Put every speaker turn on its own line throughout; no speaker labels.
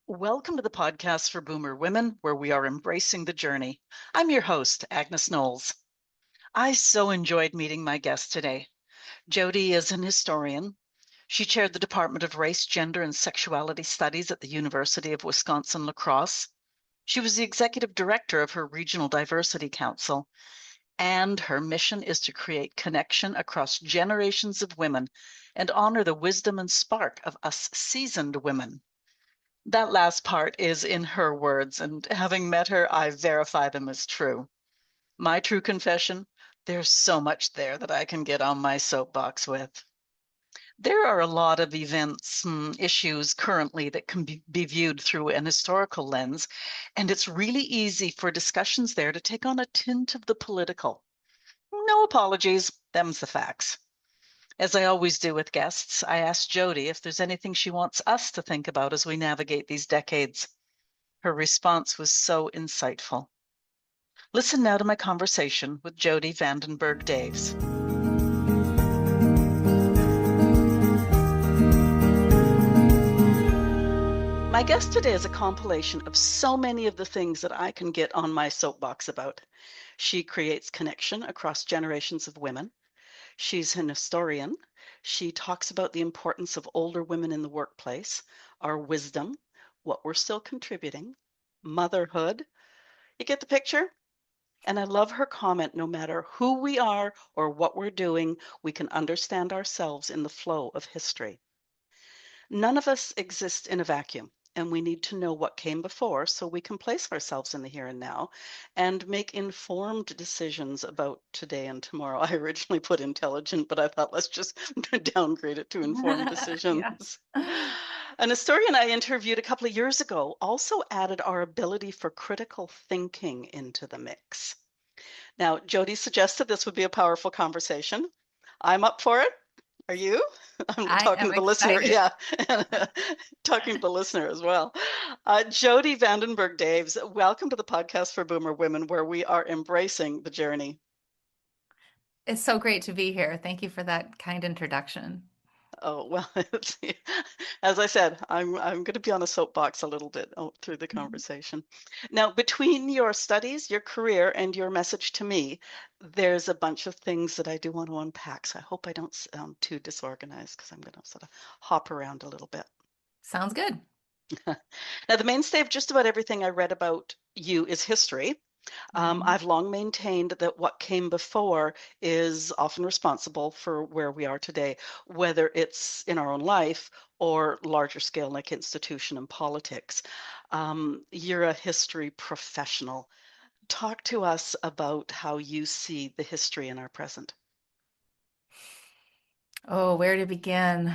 Welcome to the podcast for Boomer Women, where we are embracing the journey. I'm your host, Agnes Knowles. I so enjoyed meeting my guest today. Jodi is an historian. She chaired the Department of Race, Gender, and Sexuality Studies at the University of Wisconsin-La Crosse. She was the executive director of her Regional Diversity Council, and her mission is to create connection across generations of women and honor the wisdom and spark of us seasoned women. That last part is in her words, and having met her, I verify them as true. My true confession, there's so much there that I can get on my soapbox with. There are a lot of events, issues currently that can be viewed through an historical lens, and it's really easy for discussions there to take on a tint of the political. No apologies, them's the facts. As I always do with guests, I asked Jodi if there's anything she wants us to think about as we navigate these decades. Her response was so insightful. Listen now to my conversation with Jodi Vandenberg-Daves. My guest today is a compilation of so many of the things that I can get on my soapbox about. She creates connection across generations of women. She's an historian. She talks about the importance of older women in the workplace, our wisdom, what we're still contributing, motherhood. You get the picture? And I love her comment, no matter who we are or what we're doing, we can understand ourselves in the flow of history. None of us exist in a vacuum, and we need to know what came before so we can place ourselves in the here and now and make informed decisions about today and tomorrow. I originally put intelligent, but I thought let's just downgrade it to informed
Yeah.
decisions. An historian I interviewed a couple of years ago also added our ability for critical thinking into the mix. Now, Jodi suggested this would be a powerful conversation. I'm up for it. Are you? I'm
I
talking
am
to the listener.
excited.
Yeah, talking to the listener as well. Jodi Vandenberg-Daves, welcome to the podcast for Boomer Women, where we are embracing the journey.
It's so great to be here. Thank you for that kind introduction.
Oh, well, as I said, I'm going to be on a soapbox a little bit through the
Mhm.
conversation. Now, between your studies, your career, and your message to me, there's a bunch of things that I do want to unpack. So I hope I don't sound too disorganized because I'm going to sort of hop around a little bit.
Sounds good.
Now, the mainstay of just about everything I read about you is history.
Mhm.
I've long maintained that what came before is often responsible for where we are today, whether it's in our own life or larger scale like institution and politics. You're a history professional. Talk to us about how you see the history in our present.
Oh, where to begin?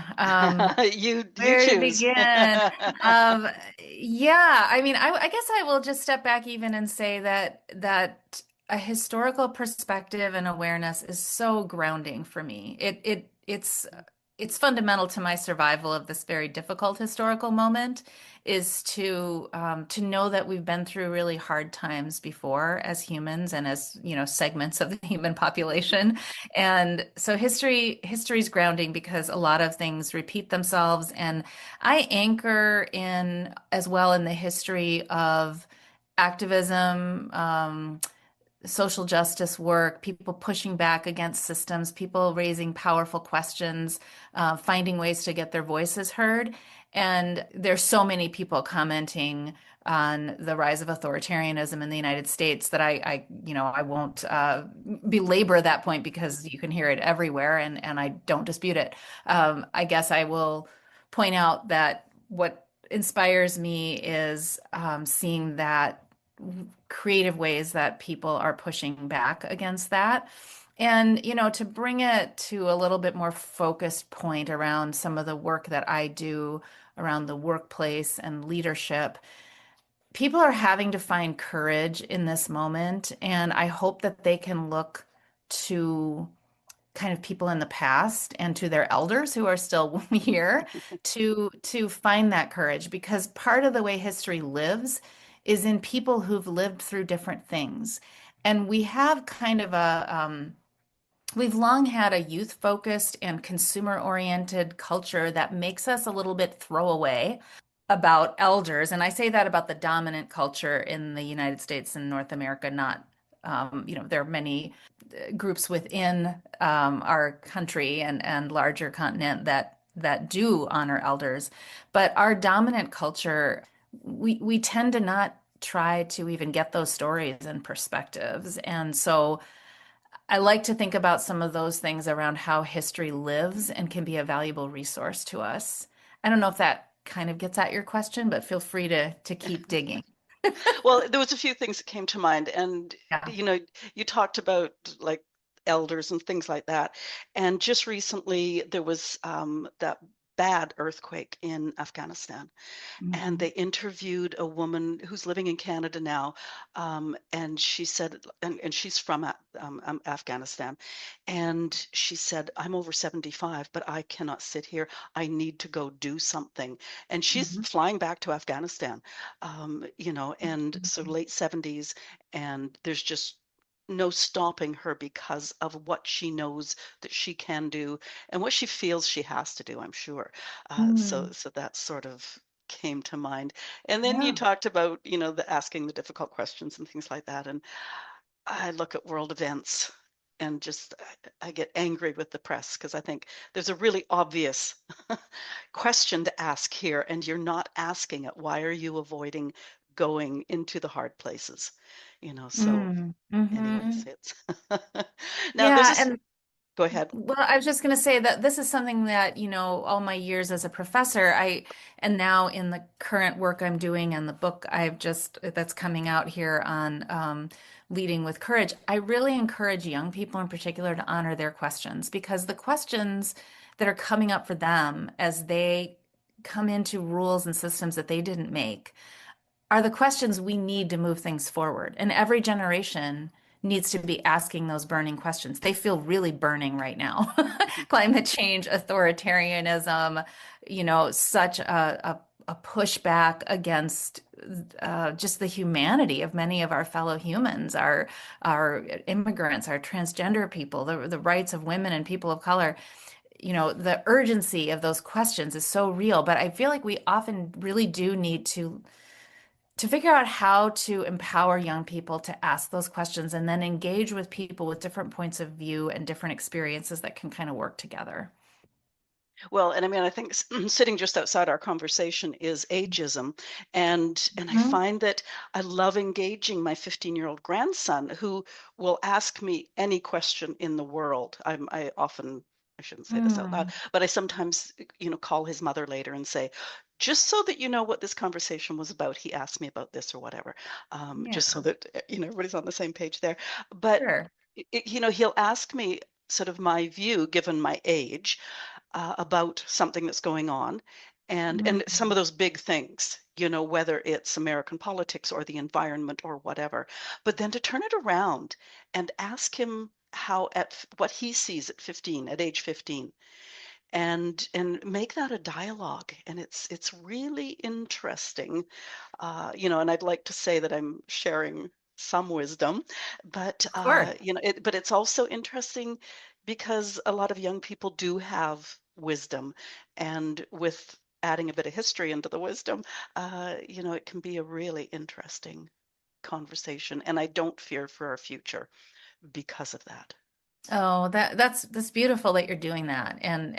You
Where to
choose.
begin? Um, yeah, I mean, I guess I will just step back even and say that a historical perspective and awareness is so grounding for me. It's fundamental to my survival of this very difficult historical moment is to know that we've been through really hard times before as humans and as, segments of the human population. And so history's grounding because a lot of things repeat themselves. And I anchor in as well in the history of activism, social justice work, people pushing back against systems, people raising powerful questions, finding ways to get their voices heard. And there's so many people commenting on the rise of authoritarianism in the United States that I won't belabor that point because you can hear it everywhere, and I don't dispute it. I guess I will point out that what inspires me is seeing that creative ways that people are pushing back against that. And, to bring it to a little bit more focused point around some of the work that I do around the workplace and leadership, people are having to find courage in this moment. And I hope that they can look to kind of people in the past and to their elders who are still here to find that courage because part of the way history lives is in people who've lived through different things. And we have kind of we've long had a youth focused and consumer oriented culture that makes us a little bit throwaway about elders, and I say that about the dominant culture in the United States and North America, not, there are many groups within our country and larger continent that do honor elders, but our dominant culture, we tend to not try to even get those stories and perspectives. And so I like to think about some of those things around how history lives and can be a valuable resource to us. I don't know if that kind of gets at your question, but feel free to keep digging.
Well, there was a few things that came to mind, and
Yeah.
you know, you talked about like elders and things like that. And just recently, there was that bad earthquake in Afghanistan, and
Mhm.
they interviewed a woman who's living in Canada now, and she said, and she's from Afghanistan, and she said, "I'm over 75, but I cannot sit here. I need to go do something." And she's
Mhm.
flying back to Afghanistan, and so
Mhm.
late 70s, and there's just no stopping her because of what she knows that she can do and what she feels she has to do, I'm sure.
Mm.
So that sort of came to mind. And then you
Yeah.
talked about, the asking the difficult questions and things like that. And I look at world events and just I get angry with the press because I think there's a really obvious question to ask here, and you're not asking it. Why are you avoiding going into the hard places? So
Mm.
anyways,
Hmm.
it's now there's
Yeah,
this.
and
Go ahead.
well, I was just going to say that this is something that, all my years as a professor, and now in the current work I'm doing and the book that's coming out here on leading with courage, I really encourage young people in particular to honor their questions, because the questions that are coming up for them as they come into rules and systems that they didn't make are the questions we need to move things forward. And every generation needs to be asking those burning questions. They feel really burning right now. Climate change, authoritarianism, such a pushback against just the humanity of many of our fellow humans, our immigrants, our transgender people, the rights of women and people of color. The urgency of those questions is so real, but I feel like we often really do need to figure out how to empower young people to ask those questions and then engage with people with different points of view and different experiences that can kind of work together.
Well, and I mean, I think sitting just outside our conversation is ageism, and I
Mhm.
find that I love engaging my 15-year-old grandson who will ask me any question in the world. I often, I shouldn't say this out loud,
Mm.
but I sometimes, call his mother later and say, just so that you know what this conversation was about, he asked me about this or whatever,
Yeah,
just so that everybody's on the same page there. But
sure.
he'll ask me sort of my view, given my age, about something that's going on, and
Mm.
some of those big things, whether it's American politics or the environment or whatever. But then to turn it around and ask him how what he sees at 15, at age 15, and make that a dialogue, and it's really interesting, and I'd like to say that I'm sharing some wisdom, but
Of course.
but it's also interesting because a lot of young people do have wisdom, and with adding a bit of history into the wisdom, it can be a really interesting conversation, and I don't fear for our future because of that.
Oh, that's beautiful that you're doing that. And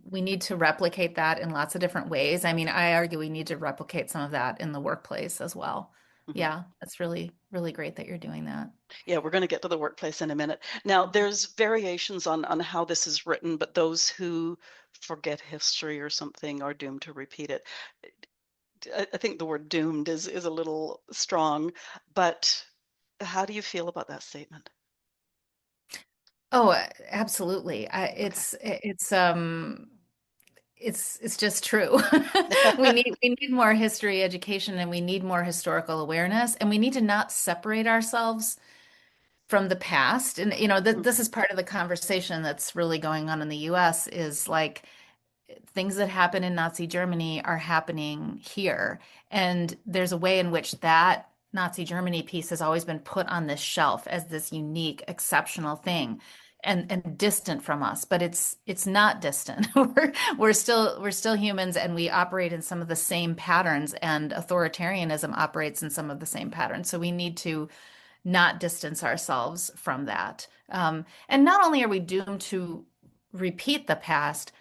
we need to replicate that in lots of different ways. I mean, I argue we need to replicate some of that in the workplace as well.
Mhm.
Yeah, that's really, really great that you're doing that.
Yeah, we're going to get to the workplace in a minute. Now, there's variations on how this is written, but those who forget history or something are doomed to repeat it. I think the word doomed is a little strong, but how do you feel about that statement?
Oh, absolutely.
Okay.
It's just true. We need more history education, and we need more historical awareness, and we need to not separate ourselves from the past. And this
Mhm.
is part of the conversation that's really going on in the US, is like things that happen in Nazi Germany are happening here. And there's a way in which that Nazi Germany piece has always been put on this shelf as this unique, exceptional thing. and distant from us, but it's not distant. We're still humans, and we operate in some of the same patterns, and authoritarianism operates in some of the same patterns. So we need to not distance ourselves from that. And not only are we doomed to repeat the past,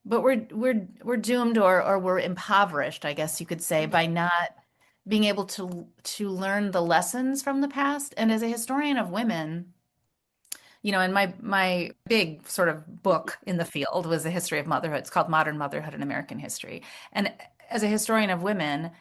but we're doomed, or we're impoverished, I guess you could say,
Mm.
by not being able to learn the lessons from the past. And as a historian of women, and my big sort of book in the field was the history of motherhood. It's called Modern Motherhood in American History. And as a historian of women,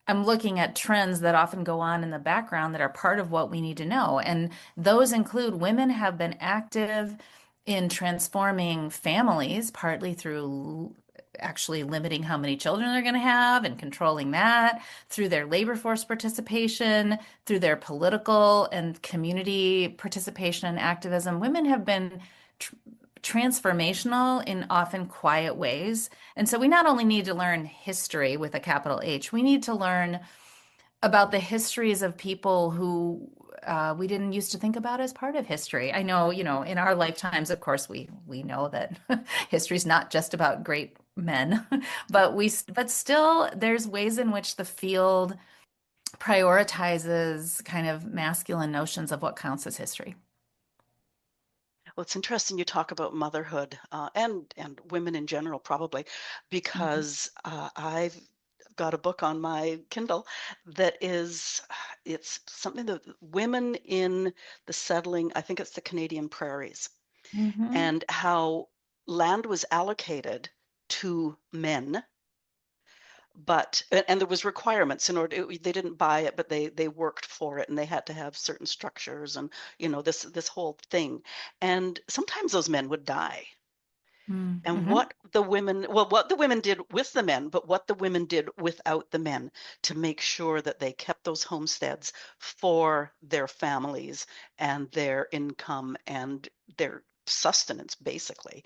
I'm looking at trends that often go on in the background that are part of what we need to know. And those include women have been active in transforming families, partly through actually limiting how many children they're going to have and controlling that, through their labor force participation, through their political and community participation and activism. Women have been tr transformational in often quiet ways. And so we not only need to learn history with a capital H, we need to learn about the histories of people who we didn't used to think about as part of history. I know, in our lifetimes, of course, we know that history is not just about great men, but still, there's ways in which the field prioritizes kind of masculine notions of what counts as history.
Well, it's interesting you talk about motherhood and women in general, probably,
Mhm.
because I've got a book on my Kindle that is it's something that women in the settling, I think it's the Canadian prairies,
Mhm.
and how land was allocated to men, but and there was requirements in order they didn't buy it, but they worked for it, and they had to have certain structures, and this whole thing, and sometimes those men would die. And
Mm-hmm.
what the women did with the men, but what the women did without the men, to make sure that they kept those homesteads for their families and their income and their sustenance, basically,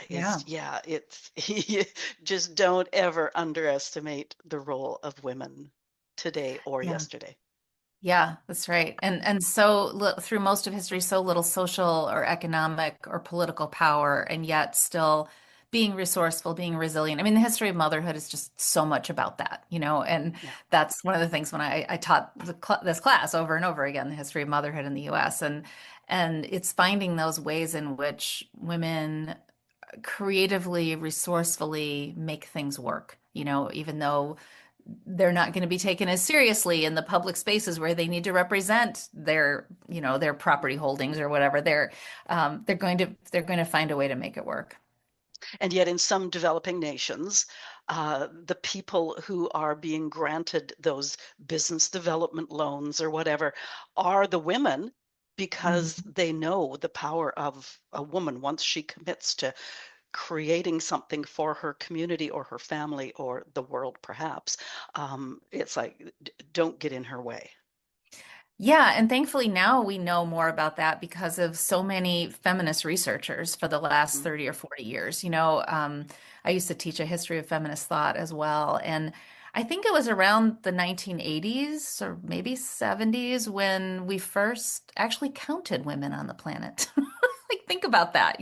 Yeah.
is yeah, it's you just don't ever underestimate the role of women today or
Yeah.
yesterday.
Yeah, that's right. And so through most of history, so little social or economic or political power, and yet still being resourceful, being resilient. I mean, the history of motherhood is just so much about that, and
Yeah.
that's one of the things when I taught this class over and over again, the history of motherhood in the U.S. And it's finding those ways in which women creatively, resourcefully make things work, even though they're not going to be taken as seriously in the public spaces where they need to represent their property holdings or whatever. They're going to find a way to make it work.
And yet, in some developing nations, the people who are being granted those business development loans or whatever are the women, because
Mhm.
they know the power of a woman once she commits to creating something for her community or her family or the world, perhaps. It's like, don't get in her way.
Yeah, and thankfully now we know more about that because of so many feminist researchers for the last
Mhm.
30 or 40 years. I used to teach a history of feminist thought as well. And I think it was around the 1980s or maybe 70s when we first actually counted women on the planet. Like, think about that,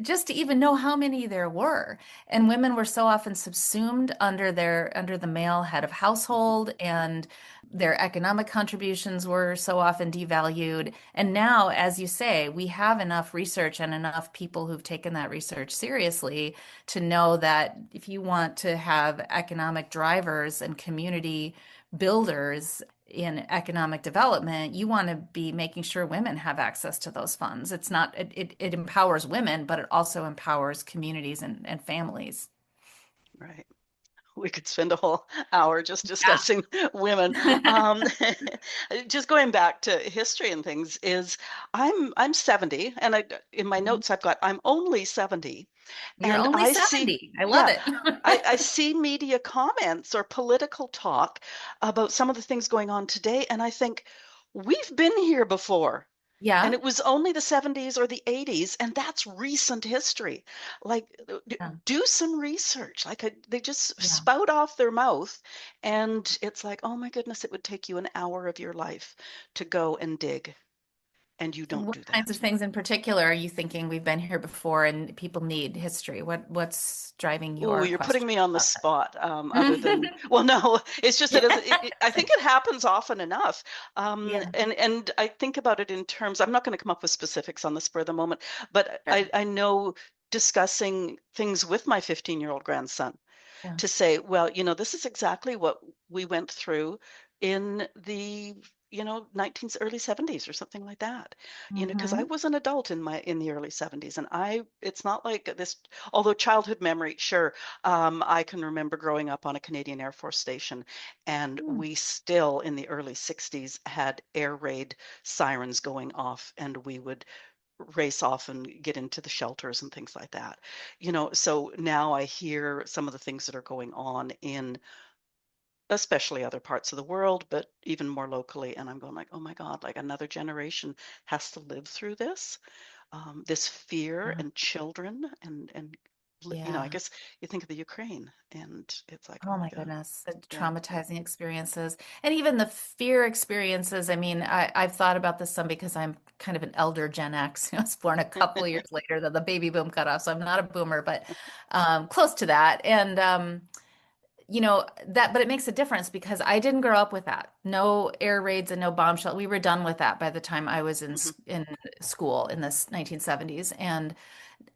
just to even know how many there were. And women were so often subsumed under the male head of
Mhm.
household, and their economic contributions were so often devalued. And now, as you say, we have enough research and enough people who've taken that research seriously to know that if you want to have economic drivers and community builders in economic development, you want to be making sure women have access to those funds. It empowers women, but it also empowers communities and families.
Right. We could spend a whole hour just
Yeah.
discussing women. Um, just going back to history and things is I'm 70, and in my notes I've got I'm only 70,
You're
and
only
I see
70. I love
yeah,
it.
I see media comments or political talk about some of the things going on today, and I think we've been here before. And
Yeah.
it was only the 70s or the 80s, and that's recent history. Like,
Yeah.
do some research. Like, they just
Yeah.
spout off their mouth, and it's like, oh my goodness, it would take you an hour of your life to go and dig. and you don't
What
do
kinds of
that.
things in particular are you thinking we've been here before and people need history? What's driving
Oh,
your
you're putting
question
me on the
about
spot. Other than,
that?
well, no, it's just that I think it happens often enough.
Yeah,
And I think about it in terms. I'm not going to come up with specifics on the spur of the moment, but
sure.
I know discussing things with my 15-year-old grandson
Yeah.
to say, well, this is exactly what we went through in the 19 early 70s or something like that, because I
Hmm.
was an adult in the early 70s, and it's not like this, although childhood memory, sure. I can remember growing up on a Canadian Air Force station, and we still in the early 60s had air raid sirens going off, and we would race off and get into the shelters and things like that. So now I hear some of the things that are going on in especially other parts of the world, but even more locally. And I'm going like, oh my God, like another generation has to live through this, this fear
Yeah.
and children and I
Yeah.
guess you think of the Ukraine and it's like, oh
Oh
my
my
God.
goodness, the
Yeah.
traumatizing experiences and even the fear experiences. I mean, I've thought about this some because I'm kind of an elder Gen X. I was born a couple of years later than the baby boom cut off, so I'm not a boomer, but close to that. And that, but it makes a difference because I didn't grow up with that. No air raids and no bombshell. We were done with that by the time I was
Mhm.
in school in the 1970s, and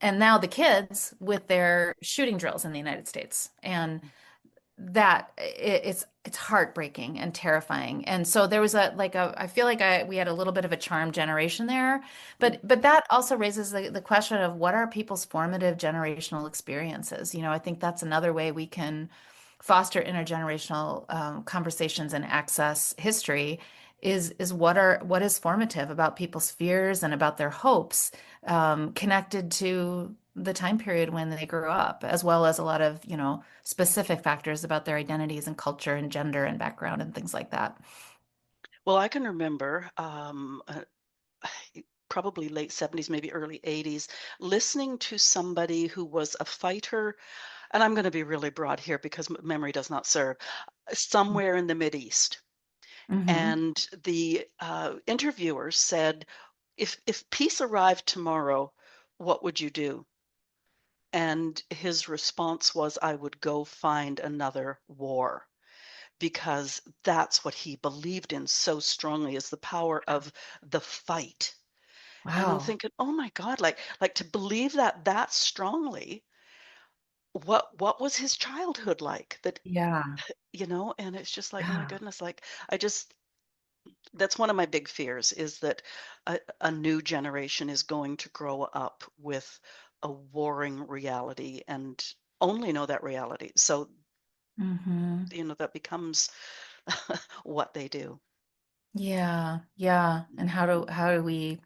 now the kids with their shooting drills in the United States and that it's heartbreaking and terrifying. And so there was I feel like we had a little bit of a charmed generation there,
Mm.
but that also raises the question of what are people's formative generational experiences. I think that's another way we can foster intergenerational conversations and access history is what is formative about people's fears and about their hopes connected to the time period when they grew up, as well as a lot of, specific factors about their identities and culture and gender and background and things like that.
Well, I can remember probably late 70s, maybe early 80s, listening to somebody who was a fighter, and I'm going to be really broad here because memory does not serve, somewhere in the Mideast.
Hmm.
And the interviewer said, if peace arrived tomorrow, what would you do? And his response was, I would go find another war, because that's what he believed in so strongly, is the power of the fight. And I'm
Wow.
thinking, oh my God, like to believe that strongly, what was his childhood like? That,
Yeah.
and it's just like, oh my
Yeah.
goodness, like I just that's one of my big fears, is that a new generation is going to grow up with a warring reality and only know that reality. So,
Hmm.
that becomes what they do.
Yeah. Yeah. And how do we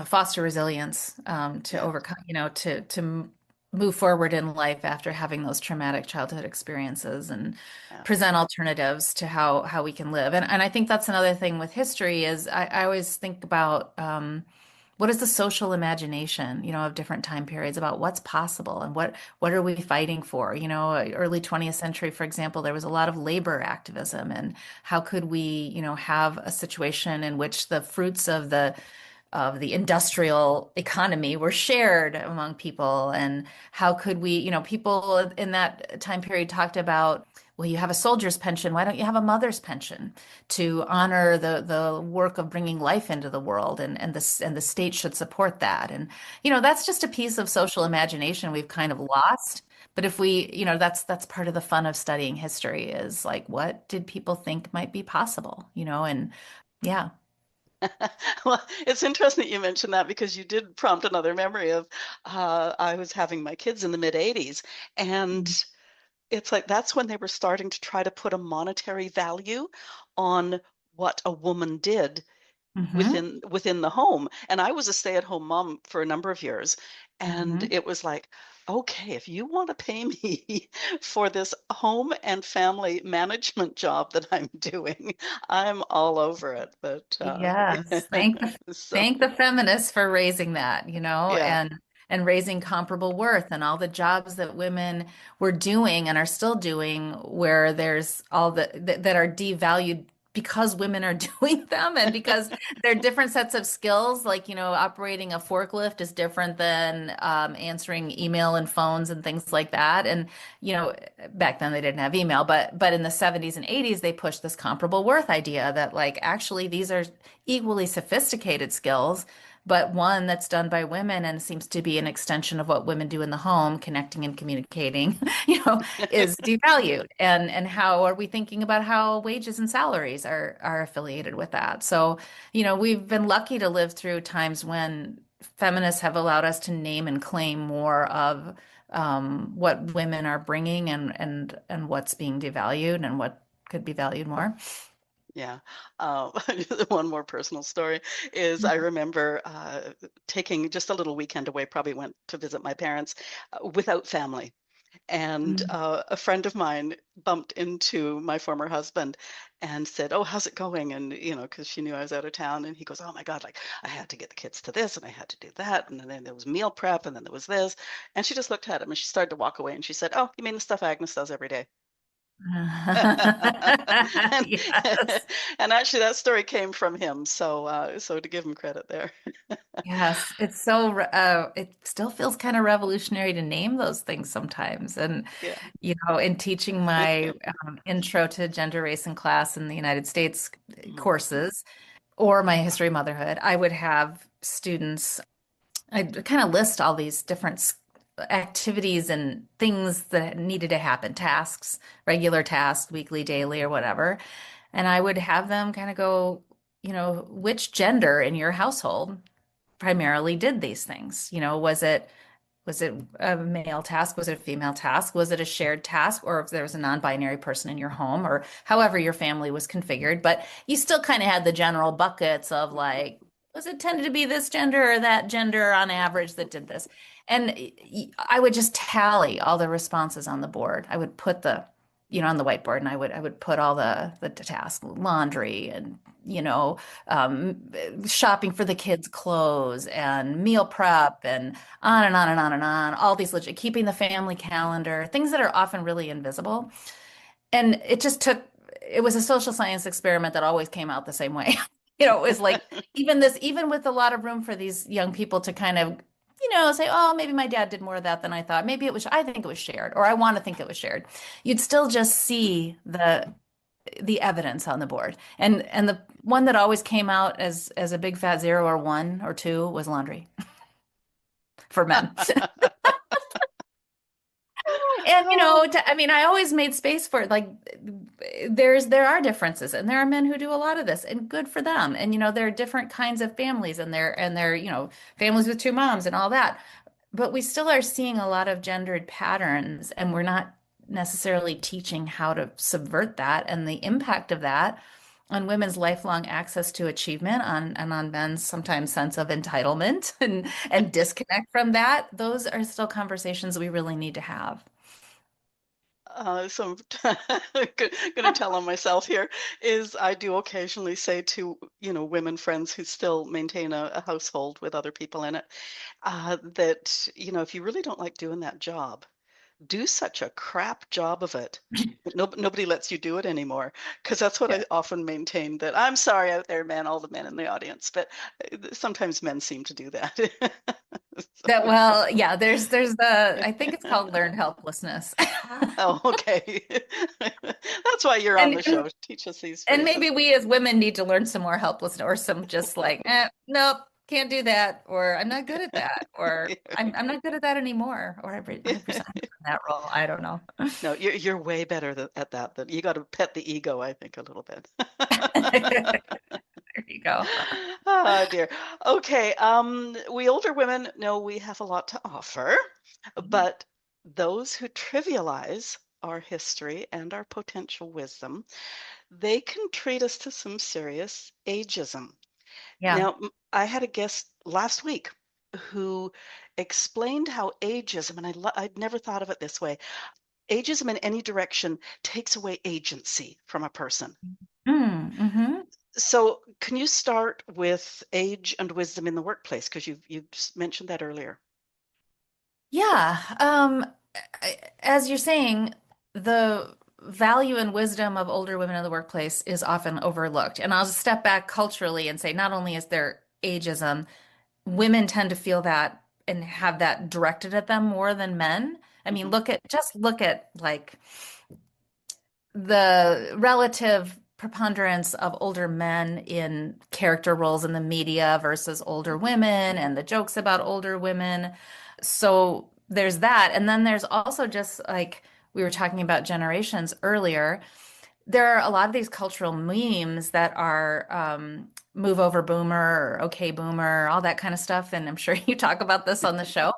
foster resilience to
Yeah.
overcome, move forward in life after having those traumatic childhood experiences and
Yeah.
present alternatives to how we can live. And I think that's another thing with history is I always think about what is the social imagination, of different time periods about what's possible and what are we fighting for? Early 20th century, for example, there was a lot of labor activism and how could we, have a situation in which the fruits of the industrial economy were shared among people and how could we people in that time period talked about, well, you have a soldier's pension, why don't you have a mother's pension to honor the work of bringing life into the world, and the state should support that. And that's just a piece of social imagination we've kind of lost. But if we, that's part of the fun of studying history, is like, what did people think might be possible, and yeah.
Well, it's interesting that you mentioned that, because you did prompt another memory of I was having my kids in the mid 80s, and it's like that's when they were starting to try to put a monetary value on what a woman did
Hmm.
within the home. And I was a stay-at-home mom for a number of years, and
Hmm.
it was like, okay, if you want to pay me for this home and family management job that I'm doing, I'm all over it. But
Yes. Thank the
so
thank the feminists for raising that,
yeah.
and raising comparable worth and all the jobs that women were doing and are still doing where there's all that are devalued because women are doing them and because they're different sets of skills, like, operating a forklift is different than answering email and phones and things like that. And, you know, back then they didn't have email, but in the 70s and 80s, they pushed this comparable worth idea that like actually these are equally sophisticated skills, but one that's done by women and seems to be an extension of what women do in the home, connecting and communicating, is devalued. And how are we thinking about how wages and salaries are affiliated with that? So, we've been lucky to live through times when feminists have allowed us to name and claim more of what women are bringing and what's being devalued and what could be valued more.
Yeah. Um, one more personal story is I remember taking just a little weekend away, probably went to visit my parents without family. And
Mm.
a friend of mine bumped into my former husband and said, "Oh, how's it going?" And, because she knew I was out of town. And he goes, "Oh my God, like I had to get the kids to this and I had to do that. And then there was meal prep and then there was this." And she just looked at him and she started to walk away and she said, "Oh, you mean the stuff Agnes does every day?" And,
Yes.
and actually that story came from him. So to give him credit there.
Yes, it still feels kind of revolutionary to name those things sometimes. And,
Yeah.
in teaching my intro to gender, race, and class in the United States
Mhm.
courses or my history of motherhood, I would have students, I'd kind of list all these different activities and things that needed to happen, tasks, regular tasks, weekly, daily, or whatever. And I would have them kind of go, which gender in your household primarily did these things? Was it a male task? Was it a female task? Was it a shared task? Or if there was a non-binary person in your home or however your family was configured, but you still kind of had the general buckets of like, was it tended to be this gender or that gender on average that did this? And I would just tally all the responses on the board. I would put on the whiteboard, and I would put all the tasks, laundry and, um, shopping for the kids' clothes and meal prep and on and on and on and on, all these legit, keeping the family calendar, things that are often really invisible. And it was a social science experiment that always came out the same way. It was like, even with a lot of room for these young people to kind of, say, oh, maybe my dad did more of that than I thought. I think it was shared, or I want to think it was shared. You'd still just see the evidence on the board. And the one that always came out as a big fat 0 or 1 or 2 was laundry for men. And
Oh,
I mean, I always made space for it. Like, there are differences, and there are men who do a lot of this, and good for them. And there are different kinds of families, and there families with two moms and all that. But we still are seeing a lot of gendered patterns, and we're not necessarily teaching how to subvert that and the impact of that on women's lifelong access to achievement, on men's sometimes sense of entitlement and disconnect from that. Those are still conversations we really need to have.
so I'm gonna tell on myself here is I do occasionally say to, women friends who still maintain a household with other people in it, that, if you really don't like doing that job, do such a crap job of it. But nobody lets you do it anymore. Because that's what
Yeah.
I often maintain that I'm sorry out there, men, all the men in the audience, but sometimes men seem to do that.
That, well, yeah, there's the, I think it's called learned helplessness.
Oh, okay. That's why you're on
And,
the
and
show. Teach us these
and
phrases.
maybe we as women need to learn some more helplessness or some just like, nope, can't do that, or I'm not good at that, or I'm not good at that anymore, or I've resigned from that role. I don't know.
No, you're way better at that. That you got to pet the ego, I think, a little bit.
There you go.
Oh dear. Okay. We older women know we have a lot to offer, but those who trivialize our history and our potential wisdom, they can treat us to some serious ageism.
Yeah.
Now, I had a guest last week who explained how ageism, and I'd never thought of it this way, ageism in any direction takes away agency from a person.
Mm-hmm.
So, can you start with age and wisdom in the workplace? Because you've just mentioned that earlier.
Yeah. As you're saying, the value and wisdom of older women in the workplace is often overlooked. And I'll just step back culturally and say, not only is there ageism, women tend to feel that and have that directed at them more than men. I mean,
Mhm.
look at like the relative preponderance of older men in character roles in the media versus older women and the jokes about older women. So there's that. And then there's also just like we were talking about generations earlier, there are a lot of these cultural memes that are move over boomer or okay boomer, all that kind of stuff. And I'm sure you talk about this on the show.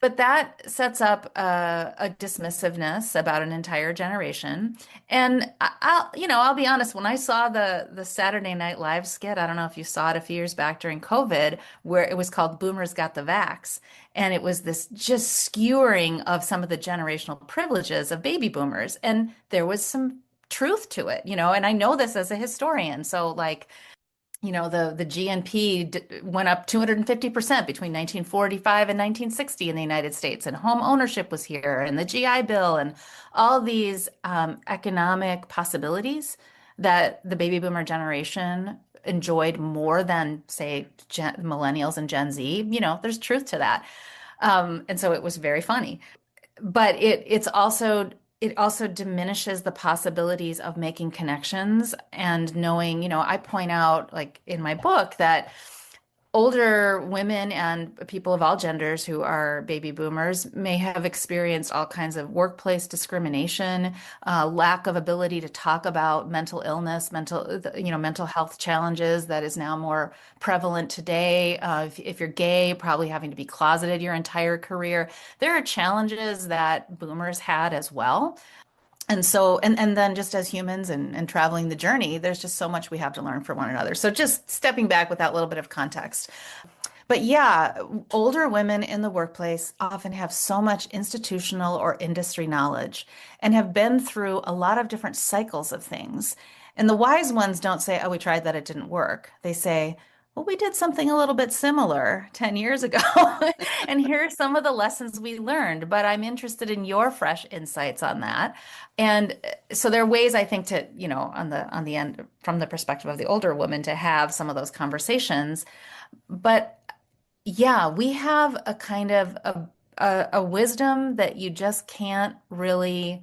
But that sets up a dismissiveness about an entire generation. And I'll be honest, when I saw the Saturday Night Live skit, I don't know if you saw it a few years back during COVID, where it was called Boomers Got the Vax. And it was this just skewering of some of the generational privileges of baby boomers. And there was some truth to it, and I know this as a historian. So like, the GNP went up 250% between 1945 and 1960 in the United States, and home ownership was here, and the GI Bill, and all these economic possibilities that the baby boomer generation enjoyed more than, say, millennials and Gen Z. There's truth to that. And so it was very funny, but it also diminishes the possibilities of making connections and knowing, I point out like in my book that older women and people of all genders who are baby boomers may have experienced all kinds of workplace discrimination, lack of ability to talk about mental illness, mental health challenges that is now more prevalent today. If you're gay, probably having to be closeted your entire career. There are challenges that boomers had as well. And so, and then just as humans and traveling the journey, there's just so much we have to learn from one another. So just stepping back with that little bit of context. But yeah, older women in the workplace often have so much institutional or industry knowledge and have been through a lot of different cycles of things. And the wise ones don't say, oh, we tried that, it didn't work. They say, well, we did something a little bit similar 10 years ago. And here are some of the lessons we learned. But I'm interested in your fresh insights on that. And so there are ways I think to, on the end, from the perspective of the older woman, to have some of those conversations. But yeah, we have a kind of a wisdom that you can't really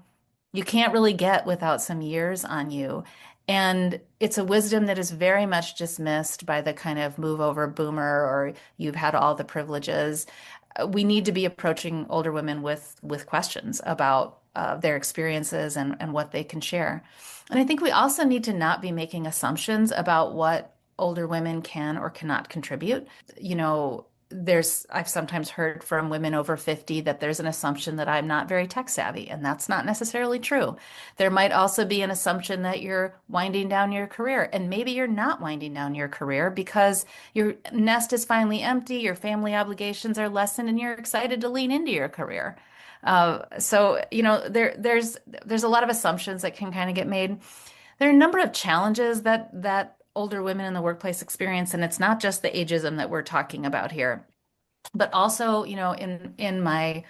get without some years on you. And it's a wisdom that is very much dismissed by the kind of move over boomer or you've had all the privileges. We need to be approaching older women with questions about their experiences and what they can share. And I think we also need to not be making assumptions about what older women can or cannot contribute. I've sometimes heard from women over 50 that there's an assumption that I'm not very tech savvy, and that's not necessarily true. There might also be an assumption that you're winding down your career, and maybe you're not winding down your career because your nest is finally empty, your family obligations are lessened, and you're excited to lean into your career. So, there's a lot of assumptions that can kind of get made. There are a number of challenges that older women in the workplace experience, and it's not just the ageism that we're talking about here, but also, in my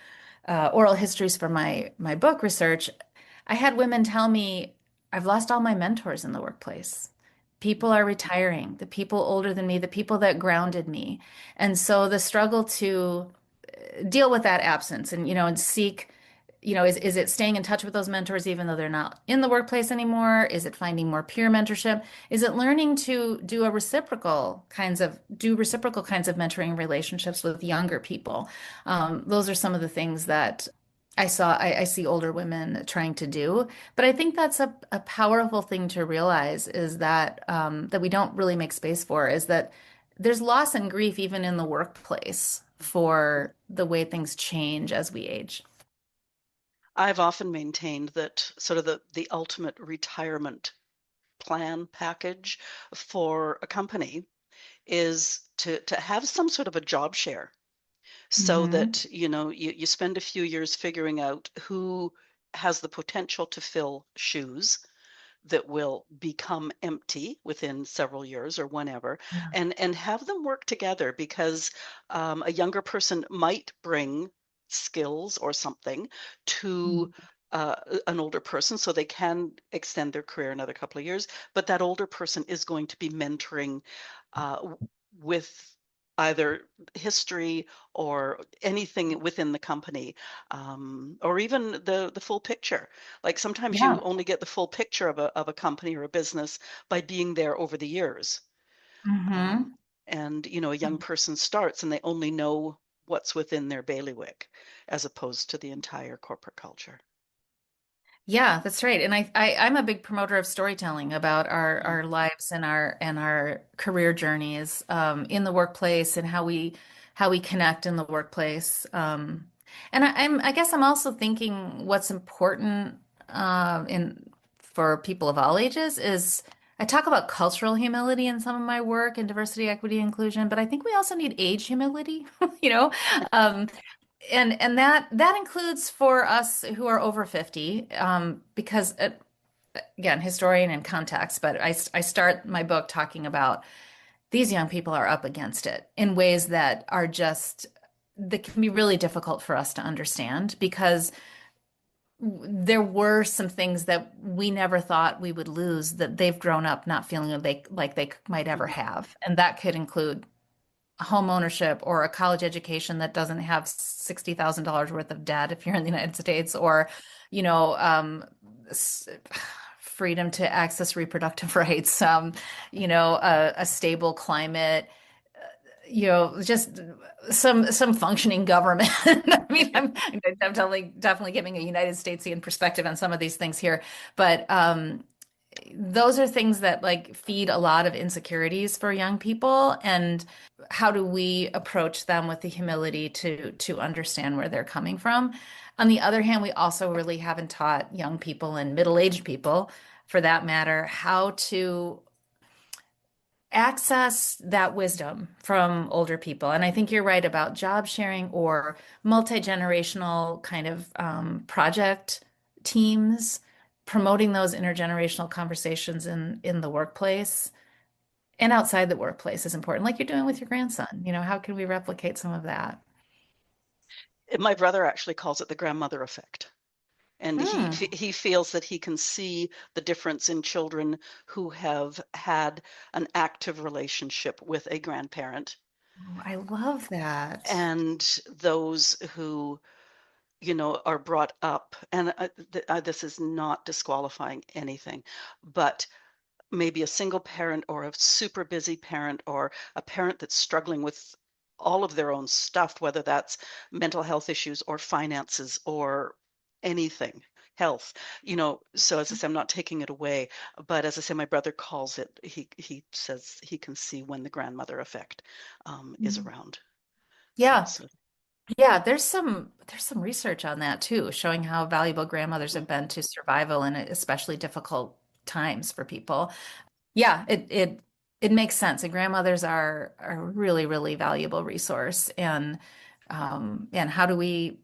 oral histories for my book research, I had women tell me, I've lost all my mentors in the workplace. People are retiring, the people older than me, the people that grounded me. And so the struggle to deal with that absence and seek, is it staying in touch with those mentors even though they're not in the workplace anymore? Is it finding more peer mentorship? Is it learning to do reciprocal kinds of mentoring relationships with younger people? Those are some of the things that I see older women trying to do. But I think that's a powerful thing to realize is that we don't really make space for is that there's loss and grief even in the workplace for the way things change as we age.
I've often maintained that sort of the ultimate retirement plan package for a company is to have some sort of a job share so
Hmm.
that you spend a few years figuring out who has the potential to fill shoes that will become empty within several years or whenever,
Yeah.
and have them work together because a younger person might bring skills or something to
Mhm.
uh, an older person so they can extend their career another couple of years, but that older person is going to be mentoring with either history or anything within the company, or even the full picture. Like sometimes you
Yeah.
only get the full picture of a company or a business by being there over the years. Um,
Hmm.
and a young person starts and they only know what's within their bailiwick as opposed to the entire corporate culture.
Yeah, that's right. And I'm a big promoter of storytelling about
Mm.
our lives and our career journeys in the workplace and how we connect in the workplace. And I guess I'm also thinking what's important in for people of all ages is I talk about cultural humility in some of my work and diversity, equity, inclusion, but I think we also need age humility, you know. Um, and that includes for us who are over 50, because again, historian and context, but I start my book talking about these young people are up against it in ways that are just that can be really difficult for us to understand because there were some things that we never thought we would lose that they've grown up not feeling like they might ever
Mhm.
have. And that could include home ownership or a college education that doesn't have $60,000 worth of debt if you're in the United States, or, you know, freedom to access reproductive rights, a stable climate, just some functioning government. I mean, I'm definitely giving a United Statesian perspective on some of these things here, but those are things that like feed a lot of insecurities for young people. And how do we approach them with the humility to understand where they're coming from? On the other hand, we also really haven't taught young people and middle-aged people, for that matter, how to access that wisdom from older people. And I think you're right about job sharing or multi-generational kind of project teams, promoting those intergenerational conversations in the workplace and outside the workplace is important, like you're doing with your grandson. You know, how can we replicate some of that?
My brother actually calls it the grandmother effect. And
Mm.
he feels that he can see the difference in children who have had an active relationship with a grandparent
Oh, I love that.
and those who are brought up, and this is not disqualifying anything, but maybe a single parent or a super busy parent or a parent that's struggling with all of their own stuff, whether that's mental health issues or finances or anything, health, so as I say, I'm not taking it away, but as I say, my brother calls it, he says he can see when the grandmother effect is
Mm.
around. So,
Yeah. Yeah, there's some research on that too, showing how valuable grandmothers
mm,
have been to survival in especially difficult times for people. Yeah, it makes sense. And grandmothers are a really, really valuable resource. And how do we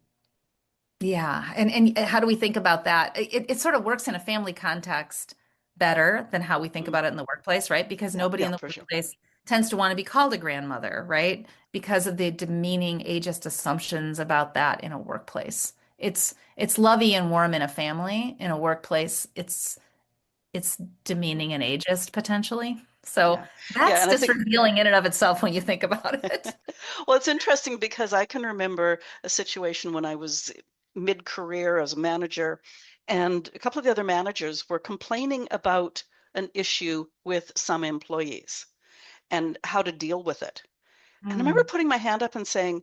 yeah, and how do we think about that? It sort of works in a family context better than how we think
mm,
about it in the workplace, right? Because
yeah,
nobody
yeah,
in the
for sure.
workplace tends to want to be called a grandmother, right? Because of the demeaning ageist assumptions about that in a workplace. It's lovey and warm in a family. In a workplace, it's demeaning and ageist potentially. So
Yeah, yeah,
that's
and I think
revealing in and of itself when you think about it.
well, it's interesting because I can remember a situation when I was mid-career as a manager, and a couple of the other managers were complaining about an issue with some employees and how to deal with it. And I remember
Mm,
putting my hand up and saying,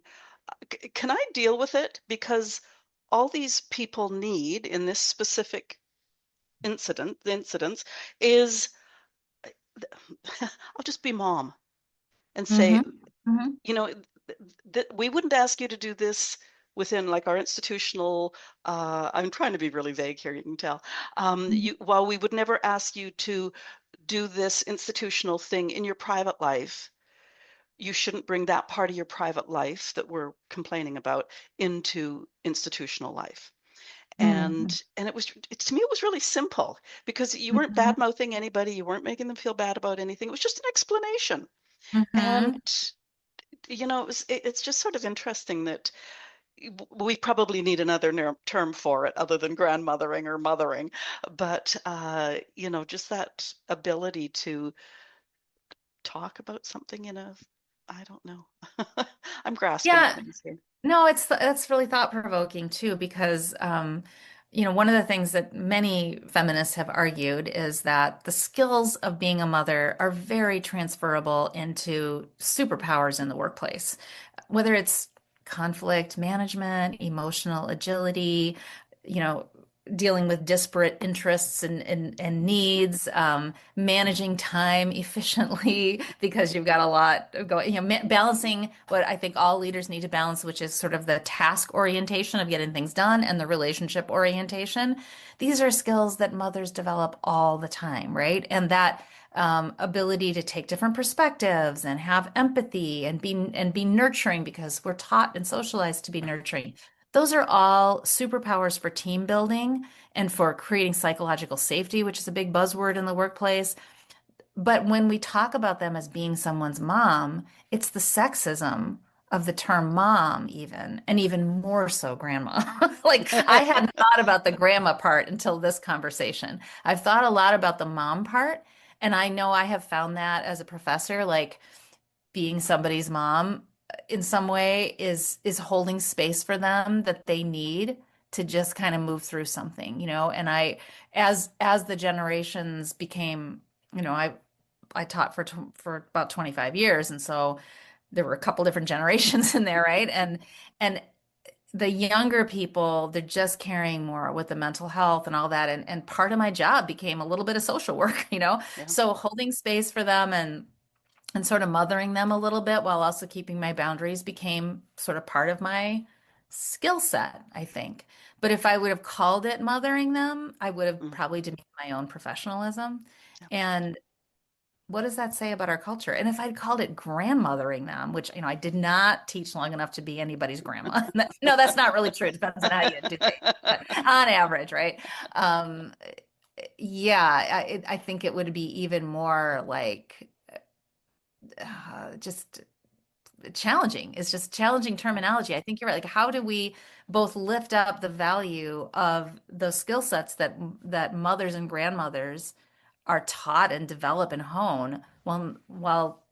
Can I deal with it? Because all these people need in this specific the incidents is I'll just be mom and say,
hmm hmm
you know, we wouldn't ask you to do this within like our institutional, I'm trying to be really vague here, you can tell. While we would never ask you to do this institutional thing in your private life, you shouldn't bring that part of your private life that we're complaining about into institutional life.
hmm
And to me, it was really simple because you weren't
hmm
bad mouthing anybody, you weren't making them feel bad about anything. It was just an explanation.
hmm
And it's just sort of interesting that we probably need another term for it other than grandmothering or mothering, but just that ability to talk about something in a, I don't know. I'm grasping
Yeah,
things here.
no, that's really thought-provoking too, because one of the things that many feminists have argued is that the skills of being a mother are very transferable into superpowers in the workplace, whether it's conflict management, emotional agility, you know, dealing with disparate interests and needs, managing time efficiently because you've got a lot going, balancing what I think all leaders need to balance, which is sort of the task orientation of getting things done and the relationship orientation. These are skills that mothers develop all the time, right? And that ability to take different perspectives and have empathy and be nurturing because we're taught and socialized to be nurturing. Those are all superpowers for team building and for creating psychological safety, which is a big buzzword in the workplace. But when we talk about them as being someone's mom, it's the sexism of the term mom, even, and even more so grandma. Like, I hadn't thought about the grandma part until this conversation. I've thought a lot about the mom part, and I know I have found that as a professor, like being somebody's mom in some way is holding space for them that they need to just kind of move through something, and as the generations became, I taught for about 25 years, and so there were a couple different generations in there, right? And the younger people, they're just carrying more with the mental health and all that, and part of my job became a little bit of social work,
Yeah.
so holding space for them and sort of mothering them a little bit while also keeping my boundaries became sort of part of my skill set, I think. But if I would have called it mothering them, I would have
Mm,
probably demeaned my own professionalism.
yeah.
And what does that say about our culture? And if I'd called it grandmothering them, which, I did not teach long enough to be anybody's grandma. No, that's not really true. It depends on how you do things, but on average, right? Um, yeah, I think it would be even more like just challenging. It's just challenging terminology. I think you're right. Like, how do we both lift up the value of those skill sets that mothers and grandmothers are taught and develop and hone while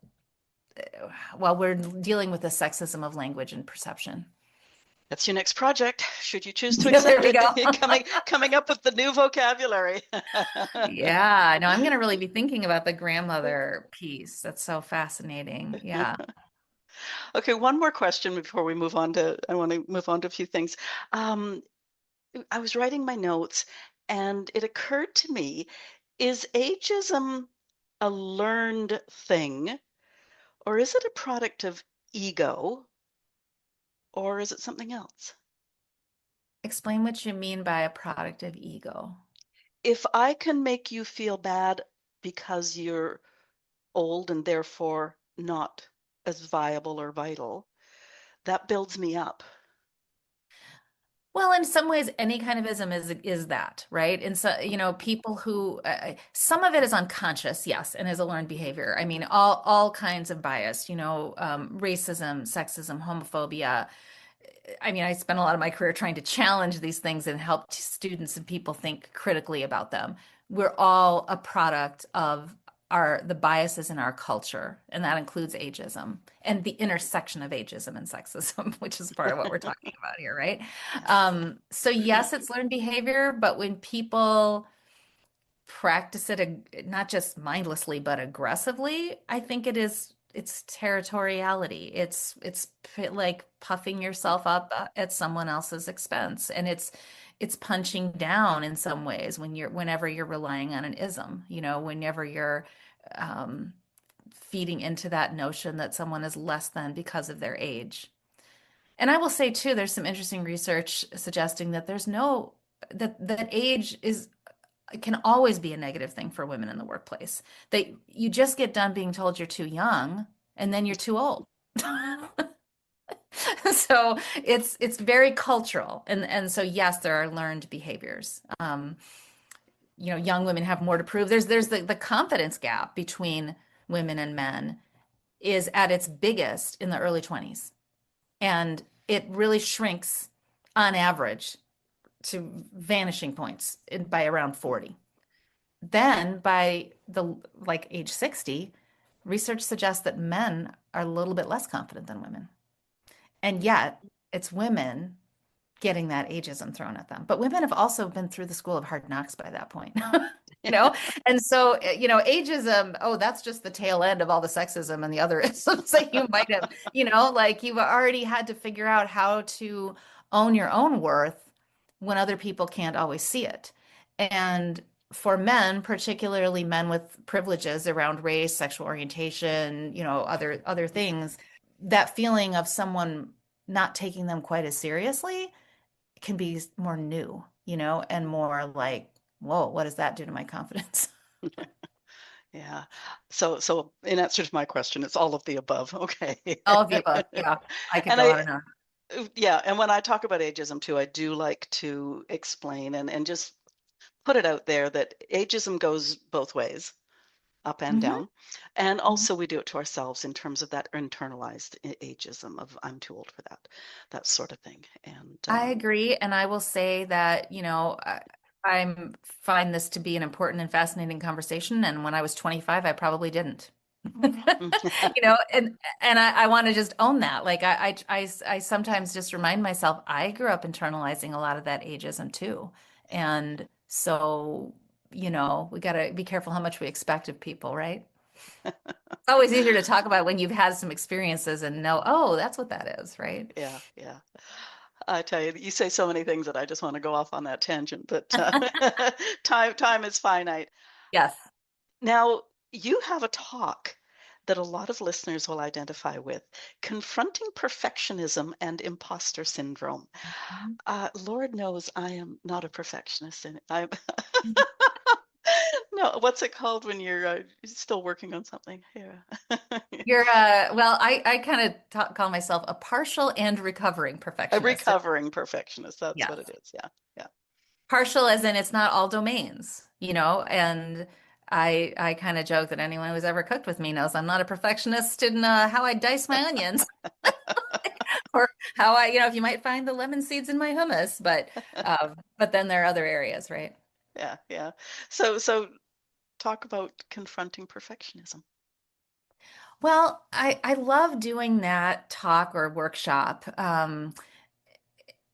we're dealing with the sexism of language and perception.
That's your next project, should you choose to
Yeah, there
accept
we go.
it. Coming up with the new vocabulary.
Yeah, no, I'm going to really be thinking about the grandmother piece. That's so fascinating. Yeah.
Okay, one more question before we move on to, I want to move on to a few things. Um, I was writing my notes and it occurred to me, is ageism a learned thing, or is it a product of ego, or is it something else?
Explain what you mean by a product of ego.
If I can make you feel bad because you're old and therefore not as viable or vital, that builds me up.
Well, in some ways, any kind of ism is that, right? And so, people who some of it is unconscious, yes, and is a learned behavior. I mean, all kinds of bias, racism, sexism, homophobia. I mean, I spent a lot of my career trying to challenge these things and help students and people think critically about them. We're all a product of the biases in our culture, and that includes ageism and the intersection of ageism and sexism, which is part of what we're talking about here, right?
Yes.
So yes, it's learned behavior, but when people practice it not just mindlessly but aggressively, I think it's territoriality. It's like puffing yourself up at someone else's expense, and it's punching down in some ways whenever you're relying on an ism, whenever you're um, feeding into that notion that someone is less than because of their age. And I will say too, there's some interesting research suggesting that there's no that age is can always be a negative thing for women in the workplace. That you just get done being told you're too young and then you're too old. So it's very cultural. And so yes, there are learned behaviors. Young women have more to prove. There's the confidence gap between women and men is at its biggest in the early 20s. And it really shrinks on average to vanishing points by around 40. Then by the like age 60, research suggests that men are a little bit less confident than women. And yet it's women getting that ageism thrown at them. But women have also been through the school of hard knocks by that point, you know? And so, ageism, oh, that's just the tail end of all the sexism and the other isms that you might have, like you've already had to figure out how to own your own worth when other people can't always see it. And for men, particularly men with privileges around race, sexual orientation, other things, that feeling of someone not taking them quite as seriously can be more new, and more like, whoa, what does that do to my confidence?
Yeah. So in answer to my question, it's all of the above. Okay.
All of the above. Yeah, I could
And
go on and on.
yeah, and when I talk about ageism too, I do like to explain and just put it out there that ageism goes both ways, up and
Hmm.
down. And
Hmm.
also we do it to ourselves in terms of that internalized ageism of I'm too old for that sort of thing. And
I agree. And I will say that, I'm find this to be an important and fascinating conversation. And when I was 25, I probably didn't. And I want to just own that. Like I sometimes just remind myself I grew up internalizing a lot of that ageism too. And so, we got to be careful how much we expect of people, right? It's always easier to talk about when you've had some experiences and know, oh, that's what that is, right?
yeah, yeah. I tell you, you say so many things that I just want to go off on that tangent, but time is finite.
Yes.
Now, you have a talk that a lot of listeners will identify with, confronting perfectionism and imposter syndrome. Lord knows I am not a perfectionist, and I'm no. What's it called when you're still working on something? Yeah,
You're well, I kind of call myself a partial and recovering
a
perfectionist.
recovering perfectionist. That's what
Yes.
it is. Yeah, yeah.
Partial as in it's not all domains, and I kind of joke that anyone who's ever cooked with me knows I'm not a perfectionist in how I dice my onions or how if you might find the lemon seeds in my hummus, but then there are other areas, right?
Yeah, yeah. So talk about confronting perfectionism.
Well, I love doing that talk or workshop.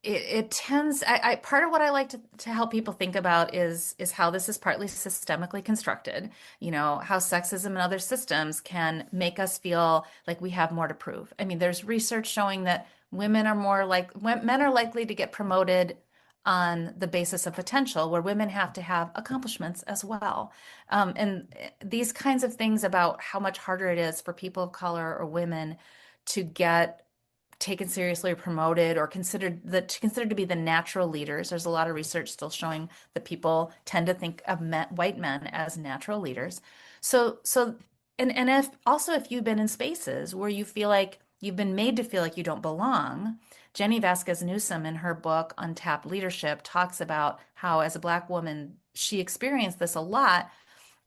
It tends part of what I like to help people think about is how this is partly systemically constructed, how sexism and other systems can make us feel like we have more to prove. I mean, there's research showing that men are likely to get promoted on the basis of potential, where women have to have accomplishments as well. And these kinds of things about how much harder it is for people of color or women to get taken seriously or promoted or considered to be the natural leaders. There's a lot of research still showing that people tend to think of white men as natural leaders. So and if you've been in spaces where you feel like you've been made to feel like you don't belong, Jenny Vasquez Newsom in her book Untapped Leadership talks about how as a Black woman she experienced this a lot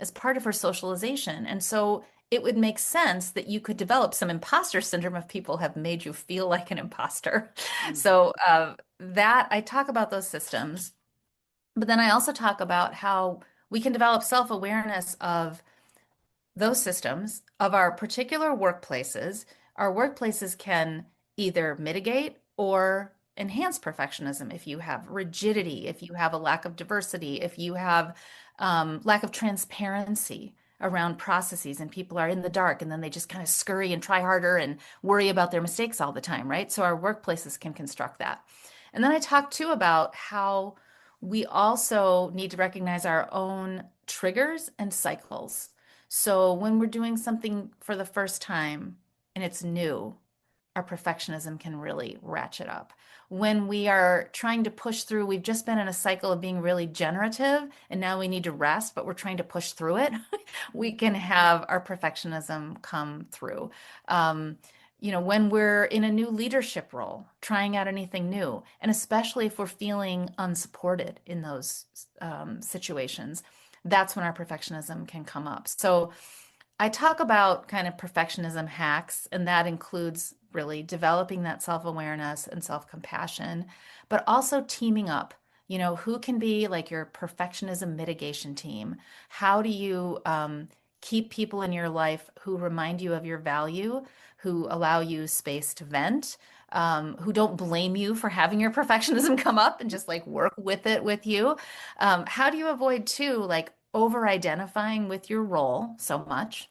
as part of her socialization. And so it would make sense that you could develop some imposter syndrome if people have made you feel like an imposter.
Mhm.
So that I talk about those systems, but then I also talk about how we can develop self-awareness of those systems of our particular workplaces. Our workplaces can either mitigate or enhance perfectionism if you have rigidity, if you have a lack of diversity, if you have lack of transparency around processes and people are in the dark and then they just kind of scurry and try harder and worry about their mistakes all the time, right? So our workplaces can construct that. And then I talk too about how we also need to recognize our own triggers and cycles. So when we're doing something for the first time and it's new, our perfectionism can really ratchet up. When we are trying to push through, we've just been in a cycle of being really generative and now we need to rest, but we're trying to push through it. We can have our perfectionism come through. Um, when we're in a new leadership role, trying out anything new, and especially if we're feeling unsupported in those situations, that's when our perfectionism can come up. So I talk about kind of perfectionism hacks, and that includes really developing that self-awareness and self-compassion, but also teaming up. Who can be like your perfectionism mitigation team? How do you keep people in your life who remind you of your value, who allow you space to vent, who don't blame you for having your perfectionism come up and just like work with it with you? How do you avoid too, like over identifying with your role so much?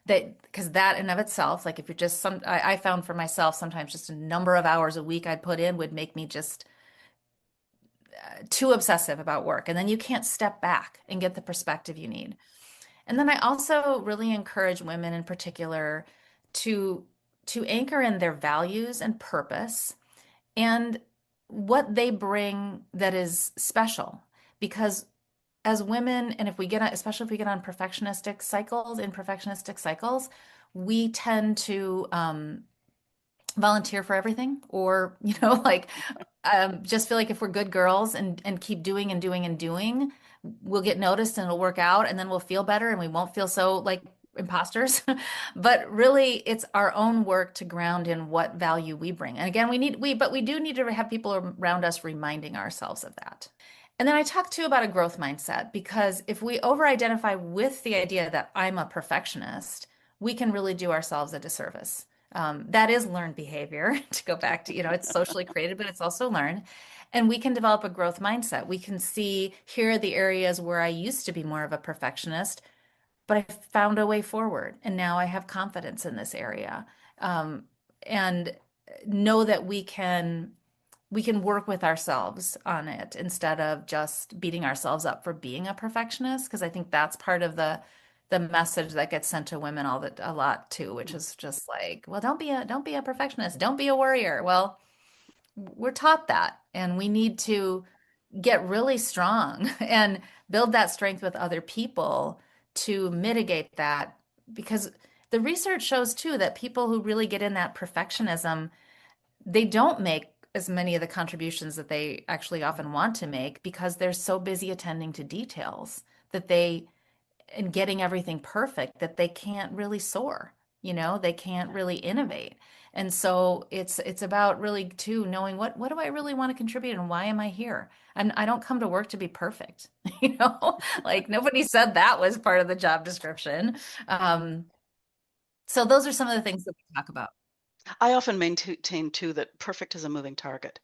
That because that in of itself, like if you're just I found for myself sometimes just a number of hours a week I'd put in would make me just too obsessive about work. And then you can't step back and get the perspective you need. And then I also really encourage women in particular to anchor in their values and purpose and what they bring that is special. Because as women, and if we get on, especially if we get on perfectionistic cycles, we tend to volunteer for everything, or like just feel like if we're good girls and keep doing and doing and doing, we'll get noticed and it'll work out, and then we'll feel better and we won't feel so like imposters. But really, it's our own work to ground in what value we bring. And again, but we do need to have people around us reminding ourselves of that. And then I talk too about a growth mindset, because if we over-identify with the idea that I'm a perfectionist, we can really do ourselves a disservice. That is learned behavior, to go back to, it's socially created, but it's also learned. And we can develop a growth mindset. We can see, here are the areas where I used to be more of a perfectionist, but I found a way forward. And now I have confidence in this area. And know that we can work with ourselves on it instead of just beating ourselves up for being a perfectionist, because I think that's part of the message that gets sent to women a lot too, which is just like, well, don't be a perfectionist, don't be a worrier. Well, we're taught that, and we need to get really strong and build that strength with other people to mitigate that, because the research shows too that people who really get in that perfectionism, they don't make as many of the contributions that they actually often want to make, because they're so busy attending to details that they and getting everything perfect that they can't really soar. They can't really innovate. And so it's about really too knowing what do I really want to contribute and why am I here? I don't come to work to be perfect. Like nobody said that was part of the job description. Um, so those are some of the things that we talk about.
I often maintain too that perfect is a moving target.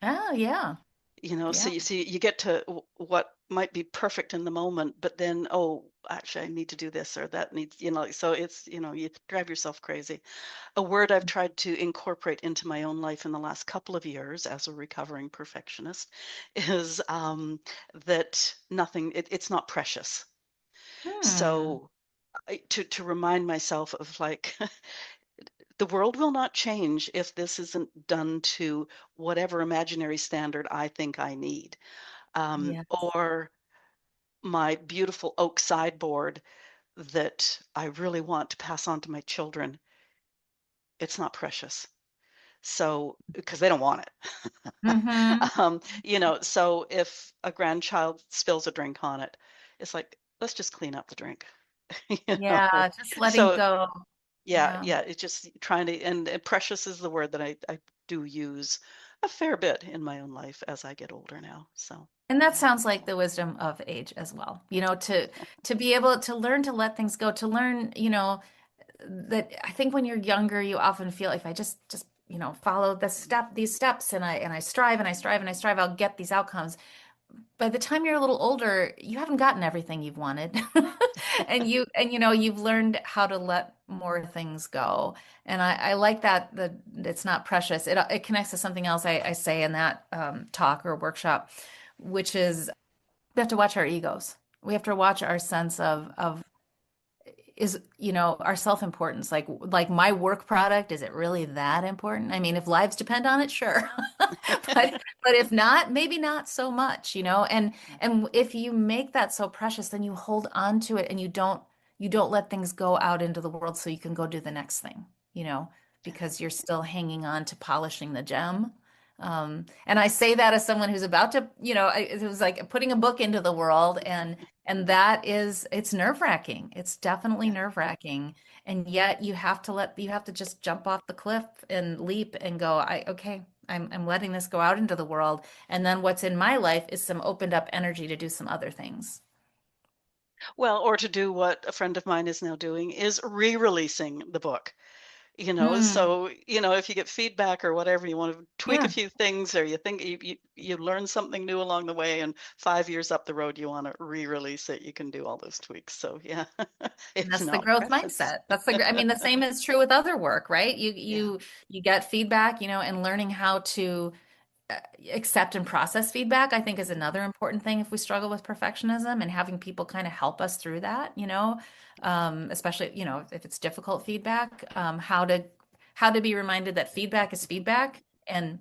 Oh, yeah.
So
Yeah.
you see, you get to what might be perfect in the moment, but then, oh, actually, I need to do this or that needs, so it's, you drive yourself crazy. A word I've tried to incorporate into my own life in the last couple of years as a recovering perfectionist is that it's not precious.
Hmm.
So to remind myself of like, the world will not change if this isn't done to whatever imaginary standard I think I need.
Yes.
Or my beautiful oak sideboard that I really want to pass on to my children, it's not precious. So, because they don't want it.
Mm-hmm.
So if a grandchild spills a drink on it, it's like, let's just clean up the drink, you know.
Yeah, just letting
So
go.
yeah,
Yeah.
yeah, it's just trying to, and precious is the word that I do use a fair bit in my own life as I get older now. So
And that
yeah.
sounds like the wisdom of age as well. To be able to learn to let things go, to learn, that I think when you're younger, you often feel if I just, follow these steps, and I strive and I strive and I strive, I'll get these outcomes. By the time you're a little older, you haven't gotten everything you've wanted. You've learned how to let more things go. And I like that it's not precious. It connects to something else I say in that talk or workshop, which is we have to watch our egos. We have to watch our sense of is our self-importance, like my work product, is it really that important? I mean, if lives depend on it, sure. But if not, maybe not so much, and if you make that so precious, then you hold on to it and you don't let things go out into the world so you can go do the next thing, you know because you're still hanging on to polishing the gem. And I say that as someone who's about to, it was like putting a book into the world, and that is, it's nerve-wracking. It's definitely
Yeah.
nerve-wracking. And yet you have to just jump off the cliff and leap and go, okay, I'm letting this go out into the world. And then what's in my life is some opened up energy to do some other things.
Well, or to do what a friend of mine is now doing is re-releasing the book.
Hmm.
So, if you get feedback or whatever, you want to tweak a
Yeah.
few things, or you think you learn something new along the way, and 5 years up the road, you want to re-release it, you can do all those tweaks. So, yeah,
And
if
that's the
not
growth
preference.
mindset. I mean, the same is true with other work, right? You
Yeah.
you you get feedback, and learning how to accept and process feedback, I think is another important thing if we struggle with perfectionism, and having people kind of help us through that, especially, if it's difficult feedback, how to be reminded that feedback is feedback, and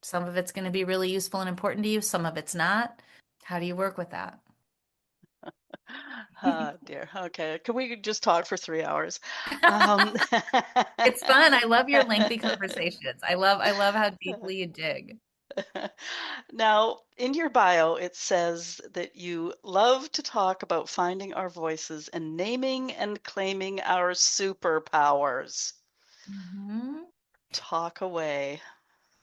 some of it's going to be really useful and important to you, some of it's not. How do you work with that?
Ah, dear. Okay. Can we just talk for 3 hours? Um,
It's fun. I love your lengthy conversations. I love how deeply you dig.
Now, in your bio, it says that you love to talk about finding our voices and naming and claiming our superpowers.
Mhm.
Talk away.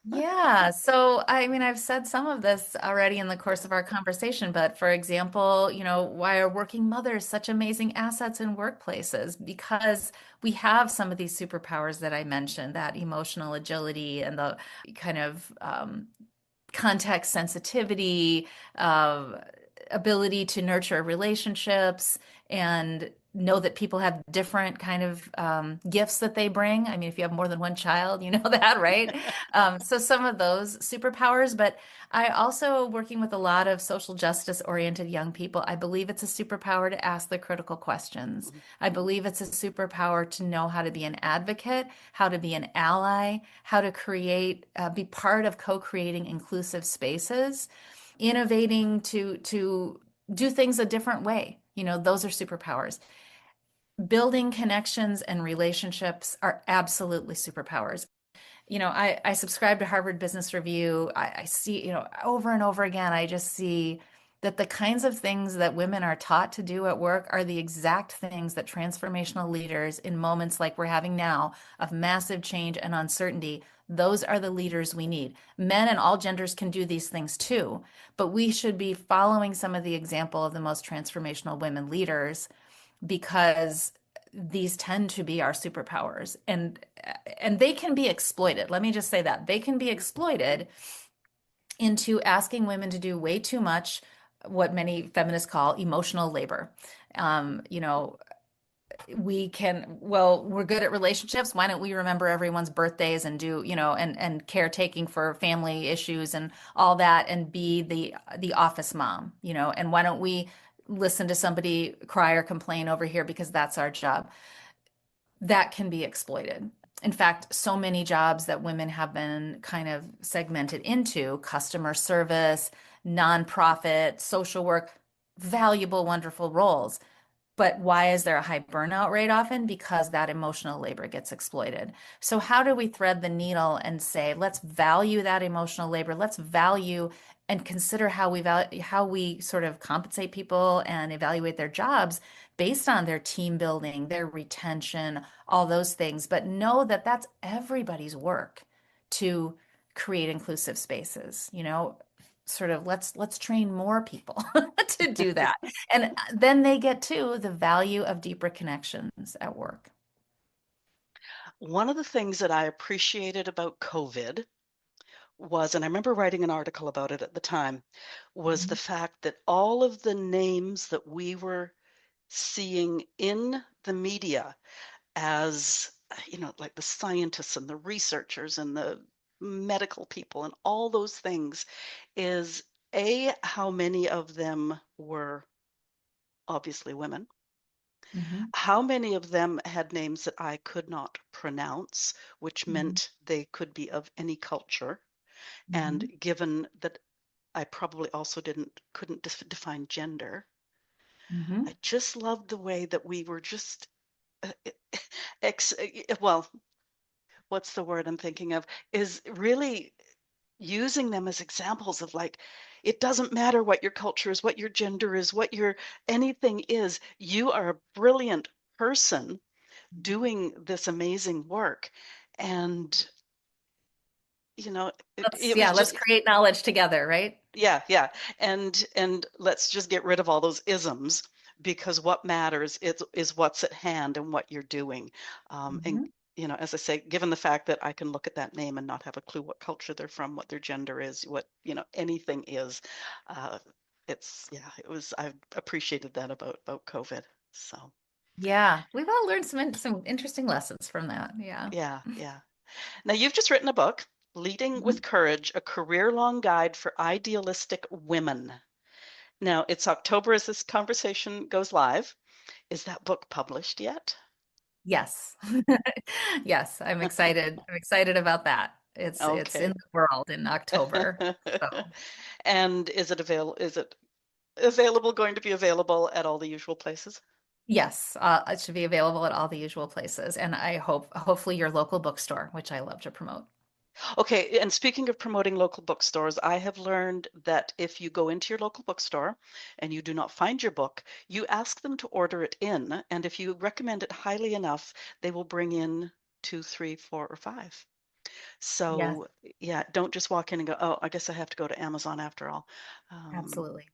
Yeah, so I mean, I've said some of this already in the course of our conversation, but for example, why are working mothers such amazing assets in workplaces? Because we have some of these superpowers that I mentioned, that emotional agility and the kind of context sensitivity, uh, ability to nurture relationships, and know that people have different kind of gifts that they bring. I mean, if you have more than one child, you know that, right? So some of those superpowers, but I also working with a lot of social justice oriented young people. I believe it's a superpower to ask the critical questions. I
Mhm.
believe it's a superpower to know how to be an advocate, how to be an ally, how to be part of co-creating inclusive spaces, innovating to do things a different way. Those are superpowers. Building connections and relationships are absolutely superpowers. I subscribe to Harvard Business Review. I see, over and over again, I just see that the kinds of things that women are taught to do at work are the exact things that transformational leaders in moments like we're having now of massive change and uncertainty, those are the leaders we need. Men and all genders can do these things too, but we should be following some of the example of the most transformational women leaders, because these tend to be our superpowers, and they can be exploited. Let me just say that they can be exploited into asking women to do way too much, what many feminists call emotional labor. um, you know we're good at relationships, why don't we remember everyone's birthdays and do, and caretaking for family issues and all that, and be the office mom, and why don't we listen to somebody cry or complain over here because that's our job. That can be exploited. In fact, so many jobs that women have been kind of segmented into: customer service, nonprofit, social work, valuable, wonderful roles. But why is there a high burnout rate often? Because that emotional labor gets exploited. So how do we thread the needle and say, let's value that emotional labor, let's value and consider how we sort of compensate people and evaluate their jobs based on their team building, their retention, all those things, but know that that's everybody's work to create inclusive spaces, sort of let's train more people to do that. And then they get to the value of deeper connections at work.
One of the things that I appreciated about COVID was, and I remember writing an article about it at the time, was the
Mhm.
fact that all of the names that we were seeing in the media as, like the scientists and the researchers and the medical people and all those things, is A, how many of them were obviously women,
Mhm.
how many of them had names that I could not pronounce, which
Mhm.
meant they could be of any culture. And
Mhm.
given that I probably also couldn't define gender,
Mhm.
I just loved the way that we were just uh, well, what's the word I'm thinking of? Is really using them as examples of like, it doesn't matter what your culture is, what your gender is, what your anything is. You are a brilliant person doing this amazing work. And, it was
Let's
just,
create knowledge together, right?
yeah, yeah. And let's just get rid of all those isms because what matters is what's at hand and what you're doing. And
Mhm.
as I say, given the fact that I can look at that name and not have a clue what culture they're from, what their gender is, what, anything is, uh, yeah, I appreciated that about COVID. So,
Yeah, we've all learned some interesting lessons from that. Yeah.
yeah, yeah. Now you've just written a book, Leading
Mhm.
with Courage, a career-long guide for idealistic women. Now, it's October as this conversation goes live. Is that book published yet?
Yes. Yes, I'm excited. I'm excited about that. It's in
Okay.
the world in October. So,
And is it available, going to be available at all the usual places?
yes, it should be available at all the usual places, and I hope hopefully your local bookstore, which I love to promote.
Okay, and speaking of promoting local bookstores, I have learned that if you go into your local bookstore and you do not find your book, you ask them to order it in, and if you recommend it highly enough, they will bring in two, three, four, or five.
Yes,
So, yeah, don't just walk in and go, oh, I guess I have to go to Amazon after all. Um,
absolutely.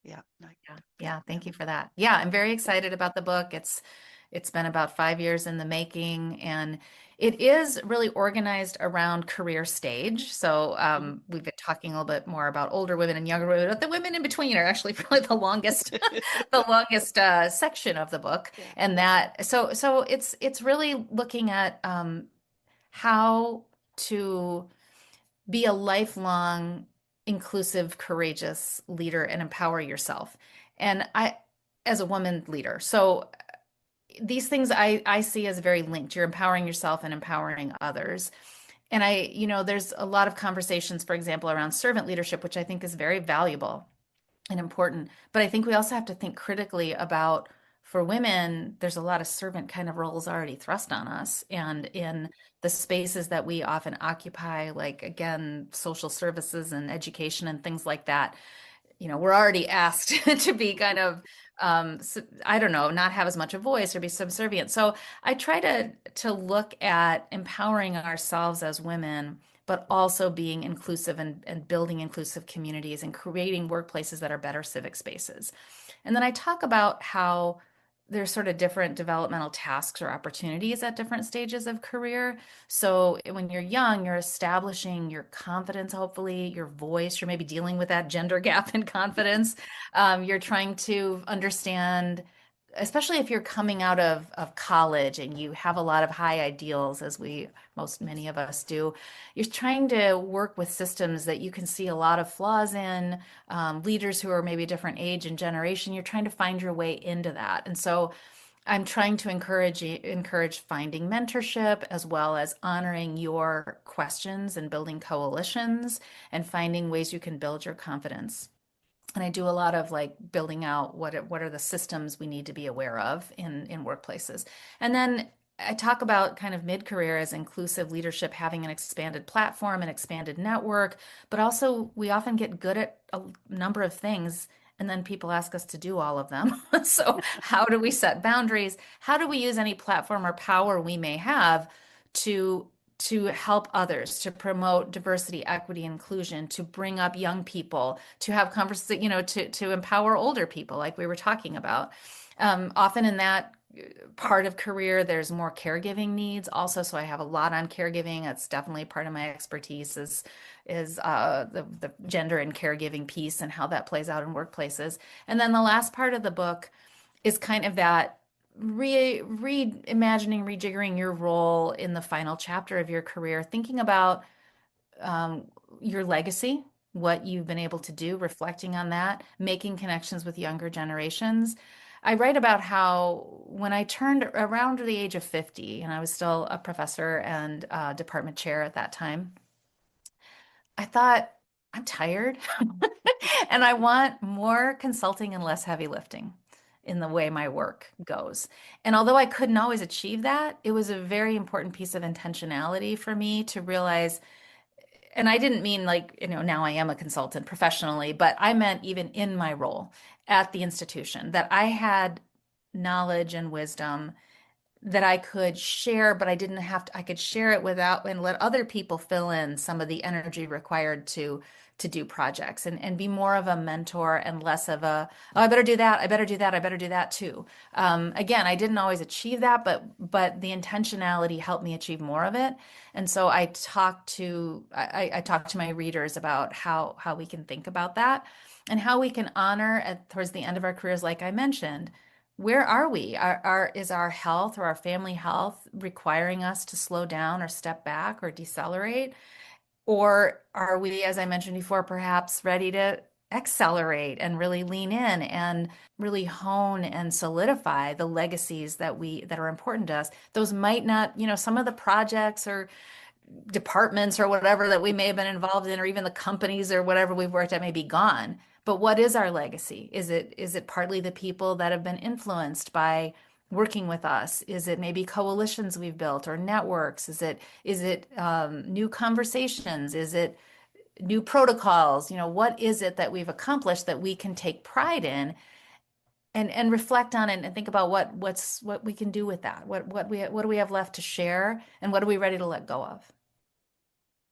yeah, like,
Yeah,
yeah,
yeah,
yeah.
thank you for that. Yeah, I'm very excited about the book. It's been about 5 years in the making, and it is really organized around career stage. So
Mhm.
we've been talking a little bit more about older women and younger women, but the women in between are actually probably the longest the longest section of the book.
Yeah,
And it's really looking at how to be a lifelong, inclusive, courageous leader and empower yourself. And as a woman leader, so these things I see as very linked. You're empowering yourself and empowering others. And there's a lot of conversations, for example, around servant leadership, which I think is very valuable and important. But I think we also have to think critically about for women, there's a lot of servant kind of roles already thrust on us. And in the spaces that we often occupy, like again, social services and education and things like that, we're already asked to be kind of, I don't know, not have as much a voice or be subservient. So I try to look at empowering ourselves as women, but also being inclusive and building inclusive communities and creating workplaces that are better civic spaces. And then I talk about how there's sort of different developmental tasks or opportunities at different stages of career. So when you're young, you're establishing your confidence, hopefully, your voice. You're maybe dealing with that gender gap in confidence. You're trying to understand, especially if you're coming out of college and you have a lot of high ideals, as many of us do. You're trying to work with systems that you can see a lot of flaws in, leaders who are maybe a different age and generation. You're trying to find your way into that. And so I'm trying to encourage finding mentorship as well as honoring your questions and building coalitions and finding ways you can build your confidence. And I do a lot of like building out what are the systems we need to be aware of in workplaces. And then I talk about kind of mid-career as inclusive leadership, having an expanded platform, an expanded network, but also we often get good at a number of things and then people ask us to do all of them. So how do we set boundaries? How do we use any platform or power we may have to help others, to promote diversity, equity, inclusion, to bring up young people, to have conversations, to empower older people, like we were talking about. Often in that part of career, there's more caregiving needs also. So I have a lot on caregiving. That's definitely part of my expertise is the gender and caregiving piece and how that plays out in workplaces. And then the last part of the book is kind of that reimagining, rejiggering your role in the final chapter of your career, thinking about um, your legacy, what you've been able to do, reflecting on that, making connections with younger generations. I write about how when I turned around the age of 50, and I was still a professor and department chair at that time, I thought, I'm tired and I want more consulting and less heavy lifting in the way my work goes. And although I couldn't always achieve that, it was a very important piece of intentionality for me to realize And I didn't mean like, now I am a consultant professionally, but I meant even in my role at the institution that I had knowledge and wisdom that I could share, but I didn't have to, I could share it without and let other people fill in some of the energy required to do projects and be more of a mentor and less of a, oh, I better do that, I better do that, I better do that too. Again, I didn't always achieve that, but the intentionality helped me achieve more of it. And so I talk to my readers about how we can think about that and how we can honor towards the end of our careers, like I mentioned, where are we? Is our health or our family health requiring us to slow down or step back or decelerate? Or are we, as I mentioned before, perhaps ready to accelerate and really lean in and really hone and solidify the legacies that are important to us? Those might not, some of the projects or departments or whatever that we may have been involved in, or even the companies or whatever we've worked at may be gone. But what is our legacy? Is it partly the people that have been influenced by working with us? Is it maybe coalitions we've built or networks? Is it new conversations? Is it new protocols? What is it that we've accomplished that we can take pride in and reflect on it and think about what we can do with that? What do we have left to share and what are we ready to let go of?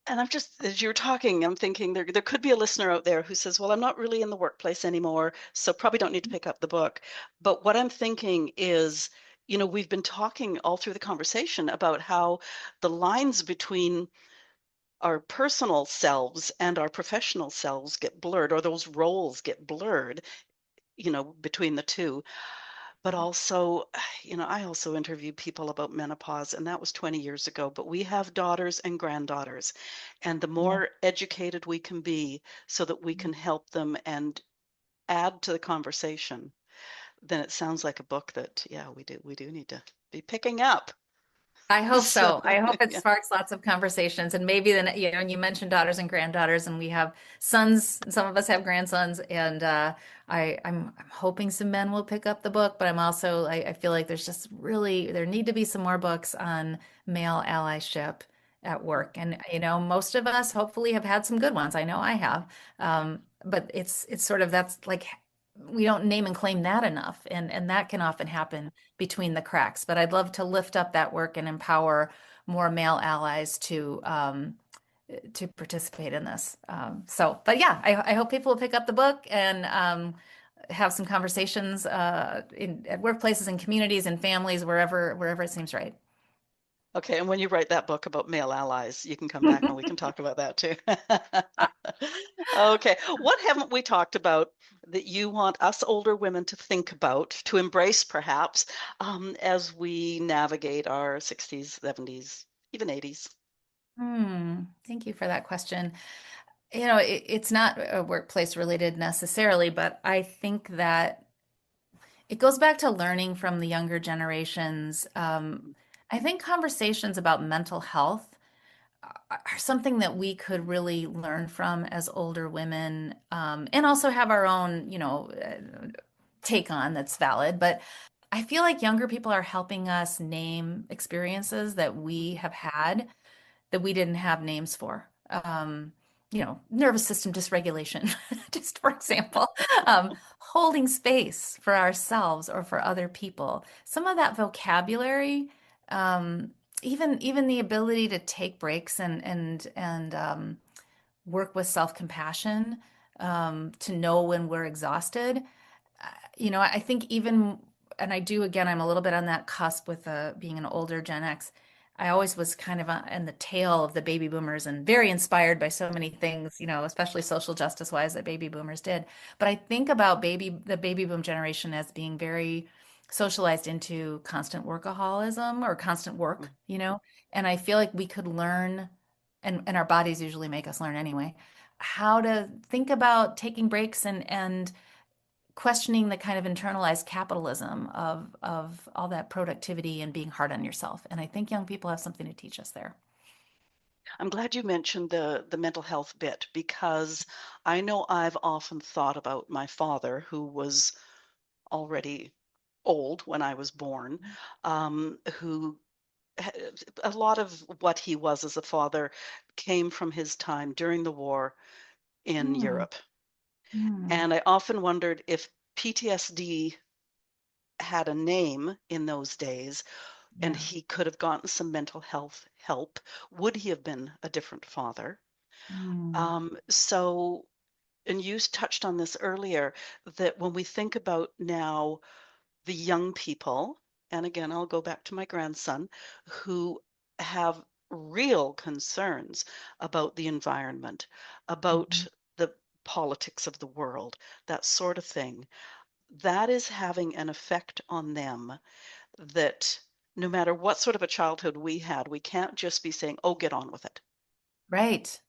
And I'm just, as you're talking, I'm thinking there could be a listener out there who says, well, I'm not really in the workplace anymore, so probably don't need to pick up the book. But what I'm thinking is, we've been talking all through the conversation about how the lines between our personal selves and our professional selves get blurred, or those roles get blurred, between the two. But also, I also interview people about menopause, and that was 20 years ago. But we have daughters and granddaughters, and the
Yeah.
more educated we can be so that we can help them and add to the conversation, then it sounds like a book that, yeah, we do need to be picking up.
I hope
So,
so. I hope it
yeah.
sparks lots of conversations. And maybe then, and you mentioned daughters and granddaughters, and we have sons, and some of us have grandsons. And I'm hoping some men will pick up the book, but I feel like there need to be some more books on male allyship at work. And, most of us hopefully have had some good ones. I know I have. But it's sort of, that's like, we don't name and claim that enough. And that can often happen between the cracks. But I'd love to lift up that work and empower more male allies to participate in this. But yeah, I hope people will pick up the book and have some conversations at workplaces and communities and families wherever it seems right.
Okay, and when you write that book about male allies, you can come back and we can talk about that too. Okay, what haven't we talked about that you want us older women to think about, to embrace perhaps, as we navigate our 60s, 70s, even 80s?
Thank you for that question. It's not a workplace related necessarily, but I think that it goes back to learning from the younger generations. I think conversations about mental health are something that we could really learn from as older women, and also have our own, take on that's valid. But I feel like younger people are helping us name experiences that we have had that we didn't have names for. Nervous system dysregulation, just for example, holding space for ourselves or for other people. Some of that vocabulary, even the ability to take breaks and work with self-compassion, to know when we're exhausted. I think even, and I do again, I'm a little bit on that cusp with being an older Gen X. I always was kind of in the tail of the baby boomers and very inspired by so many things, especially social justice wise that baby boomers did. But I think about the baby boom generation as being very socialized into constant workaholism or constant work, and I feel like we could learn, and our bodies usually make us learn anyway, how to think about taking breaks and questioning the kind of internalized capitalism of all that productivity and being hard on yourself. And I think young people have something to teach us there.
I'm glad you mentioned the mental health bit because I know I've often thought about my father, who was already old when I was born, who a lot of what he was as a father came from his time during the war in
Hmm.
Europe.
Hmm.
And I often wondered if PTSD had a name in those days and
Yeah.
he could have gotten some mental health help, would he have been a different father?
Hmm.
So, and you touched on this earlier, that when we think about now the young people, and again, I'll go back to my grandson, who have real concerns about the environment, about
Mhm.
the politics of the world, that sort of thing, that is having an effect on them that no matter what sort of a childhood we had, we can't just be saying, oh, get on with it.
Right.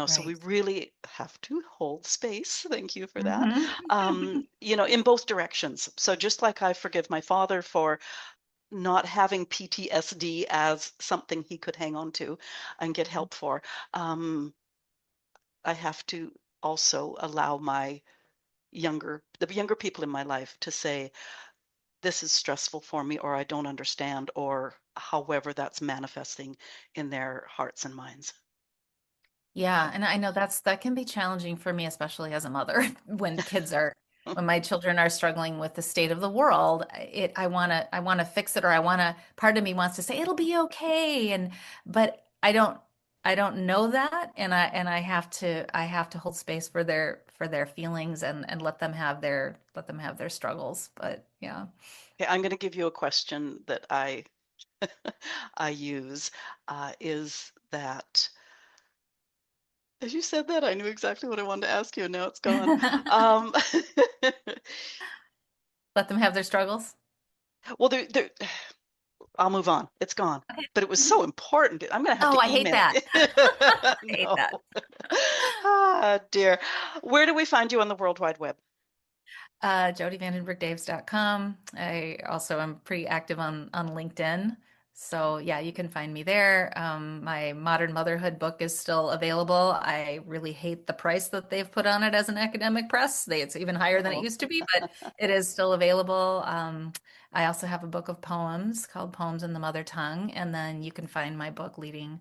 So we
Right.
really have to hold space. Thank you for that.
Hmm.
In both directions. So just like I forgive my father for not having PTSD as something he could hang on to and get help for, um, I have to also allow the younger people in my life to say, this is stressful for me, or I don't understand, or however that's manifesting in their hearts and minds.
Yeah, and I know that can be challenging for me, especially as a mother, when my children are struggling with the state of the world. I want to fix it, or part of me wants to say it'll be okay, but I don't know that, and I have to hold space for their feelings and let them have their struggles. But yeah.
Okay, I'm going to give you a question that I use is that as you said that, I knew exactly what I wanted to ask you, and now it's gone. Um,
Let them have their struggles.
well, I'll move on. It's gone.
Okay.
But it was so important. I'm going to have
Oh, I
to
hate
email
that.
you.
I hate
No.
that.
Ah, dear. Where do we find you on the World Wide Web?
JodiVandenberg-Daves.com. I also am pretty active on LinkedIn. So yeah, you can find me there. My Modern Motherhood book is still available. I really hate the price that they've put on it as an academic press. It's even higher than it
Oh,
used to be, but it is still available. I also have a book of poems called Poems in the Mother Tongue, and then you can find my book Leading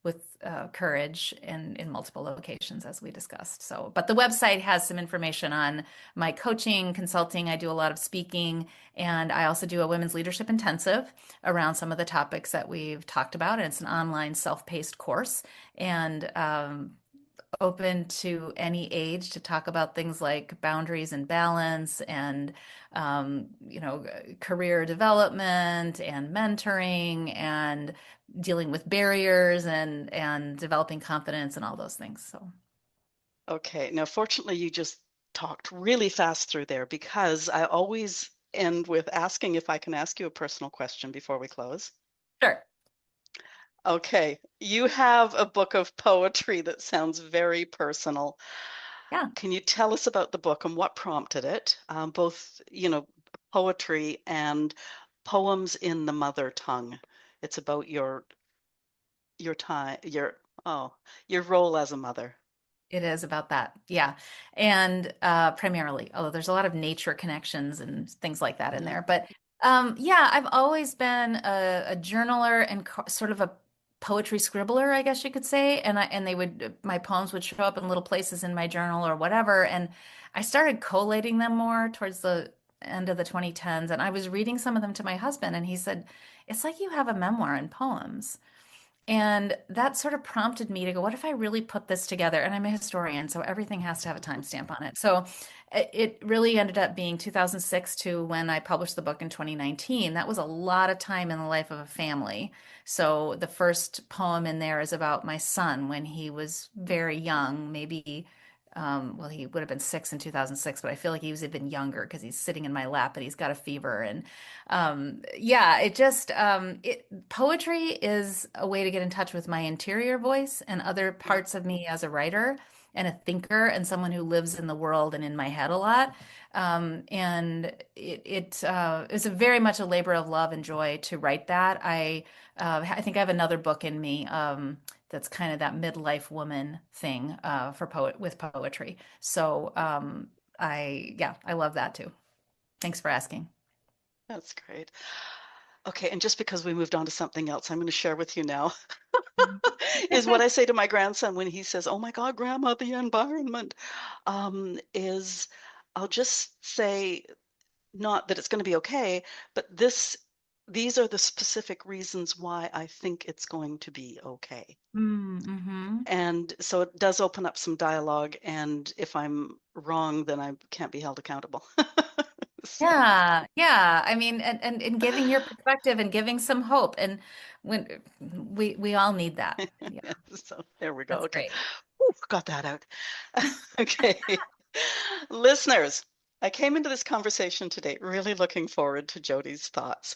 with Courage in multiple locations, as we discussed. So, but the website has some information on my coaching, consulting. I do a lot of speaking, and I also do a women's leadership intensive around some of the topics that we've talked about. And it's an online self-paced course and open to any age to talk about things like boundaries and balance and career development and mentoring and dealing with barriers and developing confidence and all those things. So
okay. Now, fortunately, you just talked really fast through there because I always end with asking if I can ask you a personal question before we close.
sure.
Okay, you have a book of poetry that sounds very personal.
Yeah.
Can you tell us about the book and what prompted it? Both, poetry and poems in the mother tongue. It's about your time, your role as a mother.
It is about that. Yeah. And primarily, although there's a lot of nature connections and things like that in
Yeah.
there. But yeah, I've always been a journaler and sort of a poetry scribbler, I guess you could say. And my poems would show up in little places in my journal or whatever. And I started collating them more towards the end of the 2010s. And I was reading some of them to my husband, and he said, "It's like you have a memoir in poems." And that sort of prompted me to go, what if I really put this together? And I'm a historian, so everything has to have a timestamp on it. So it really ended up being 2006 to when I published the book in 2019. That was a lot of time in the life of a family. So the first poem in there is about my son when he was very young, maybe. Well, he would have been 6 in 2006, but I feel like he was even younger because he's sitting in my lap and he's got a fever. And yeah, poetry is a way to get in touch with my interior voice and other
Mm.
parts of me as a writer and a thinker and someone who lives in the world and in my head a lot. And it is a very much a labor of love and joy to write that. I think I have another book in me that's kind of that midlife woman thing for poetry. So I love that too. Thanks for asking.
That's great. Okay, and just because we moved on to something else, I'm going to share with you now
Mhm.
is what I say to my grandson when he says, "Oh my God, Grandma, the environment," is I'll just say, not that it's going to be okay, but these are the specific reasons why I think it's going to be okay.
Mm-hmm.
And so it does open up some dialogue, and if I'm wrong, then I can't be held accountable. So,
Yeah, yeah. I mean, and giving your perspective and giving some hope. And when we all need that. Yeah,
so there we go.
that's
Okay.
great.
Whew, got that out. Okay. Listeners, I came into this conversation today really looking forward to Jodi's thoughts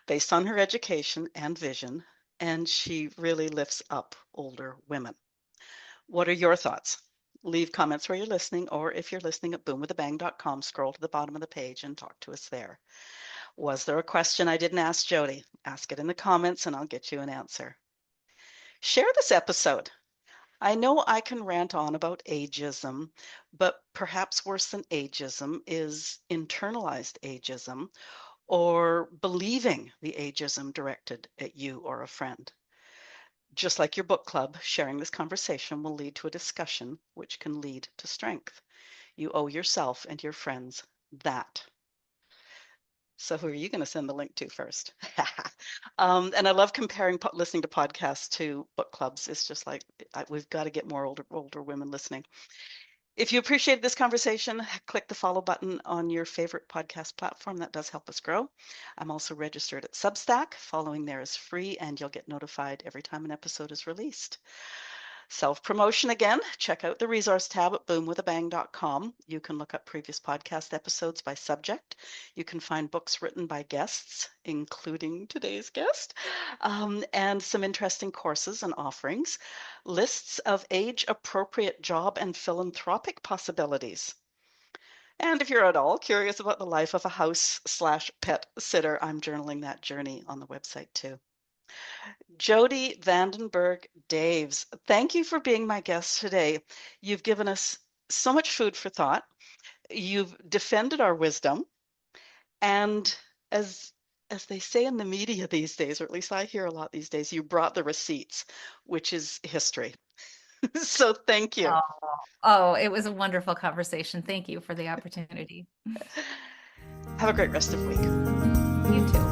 based on her education and vision, and she really lifts up older women. What are your thoughts? Leave comments where you're listening, or if you're listening at boomwithabang.com, scroll to the bottom of the page and talk to us there. Was there a question I didn't ask Jodi? Ask it in the comments and I'll get you an answer. Share this episode. I know I can rant on about ageism, but perhaps worse than ageism is internalized ageism or believing the ageism directed at you or a friend. Just like your book club, sharing this conversation will lead to a discussion which can lead to strength. You owe yourself and your friends that. So who are you going to send the link to first? And I love comparing listening to podcasts to book clubs. It's just like we've got to get more older women listening. If you appreciated this conversation, click the follow button on your favorite podcast platform. That does help us grow. I'm also registered at Substack. Following there is free, and you'll get notified every time an episode is released. Self-promotion again, check out the resource tab at boomwithabang.com. You can look up previous podcast episodes by subject. You can find books written by guests, including today's guest, and some interesting courses and offerings, lists of age-appropriate job and philanthropic possibilities. And if you're at all curious about the life of a house/pet sitter, I'm journaling that journey on the website too. Jodi Vandenberg-Daves, thank you for being my guest today. You've given us so much food for thought. You've defended our wisdom, and as as they say in the media these days, or at least I hear a lot these days, you brought the receipts, which is history. So thank you.
Oh, oh, it was a wonderful conversation. Thank you for the opportunity.
Have a great rest of the week.
You too.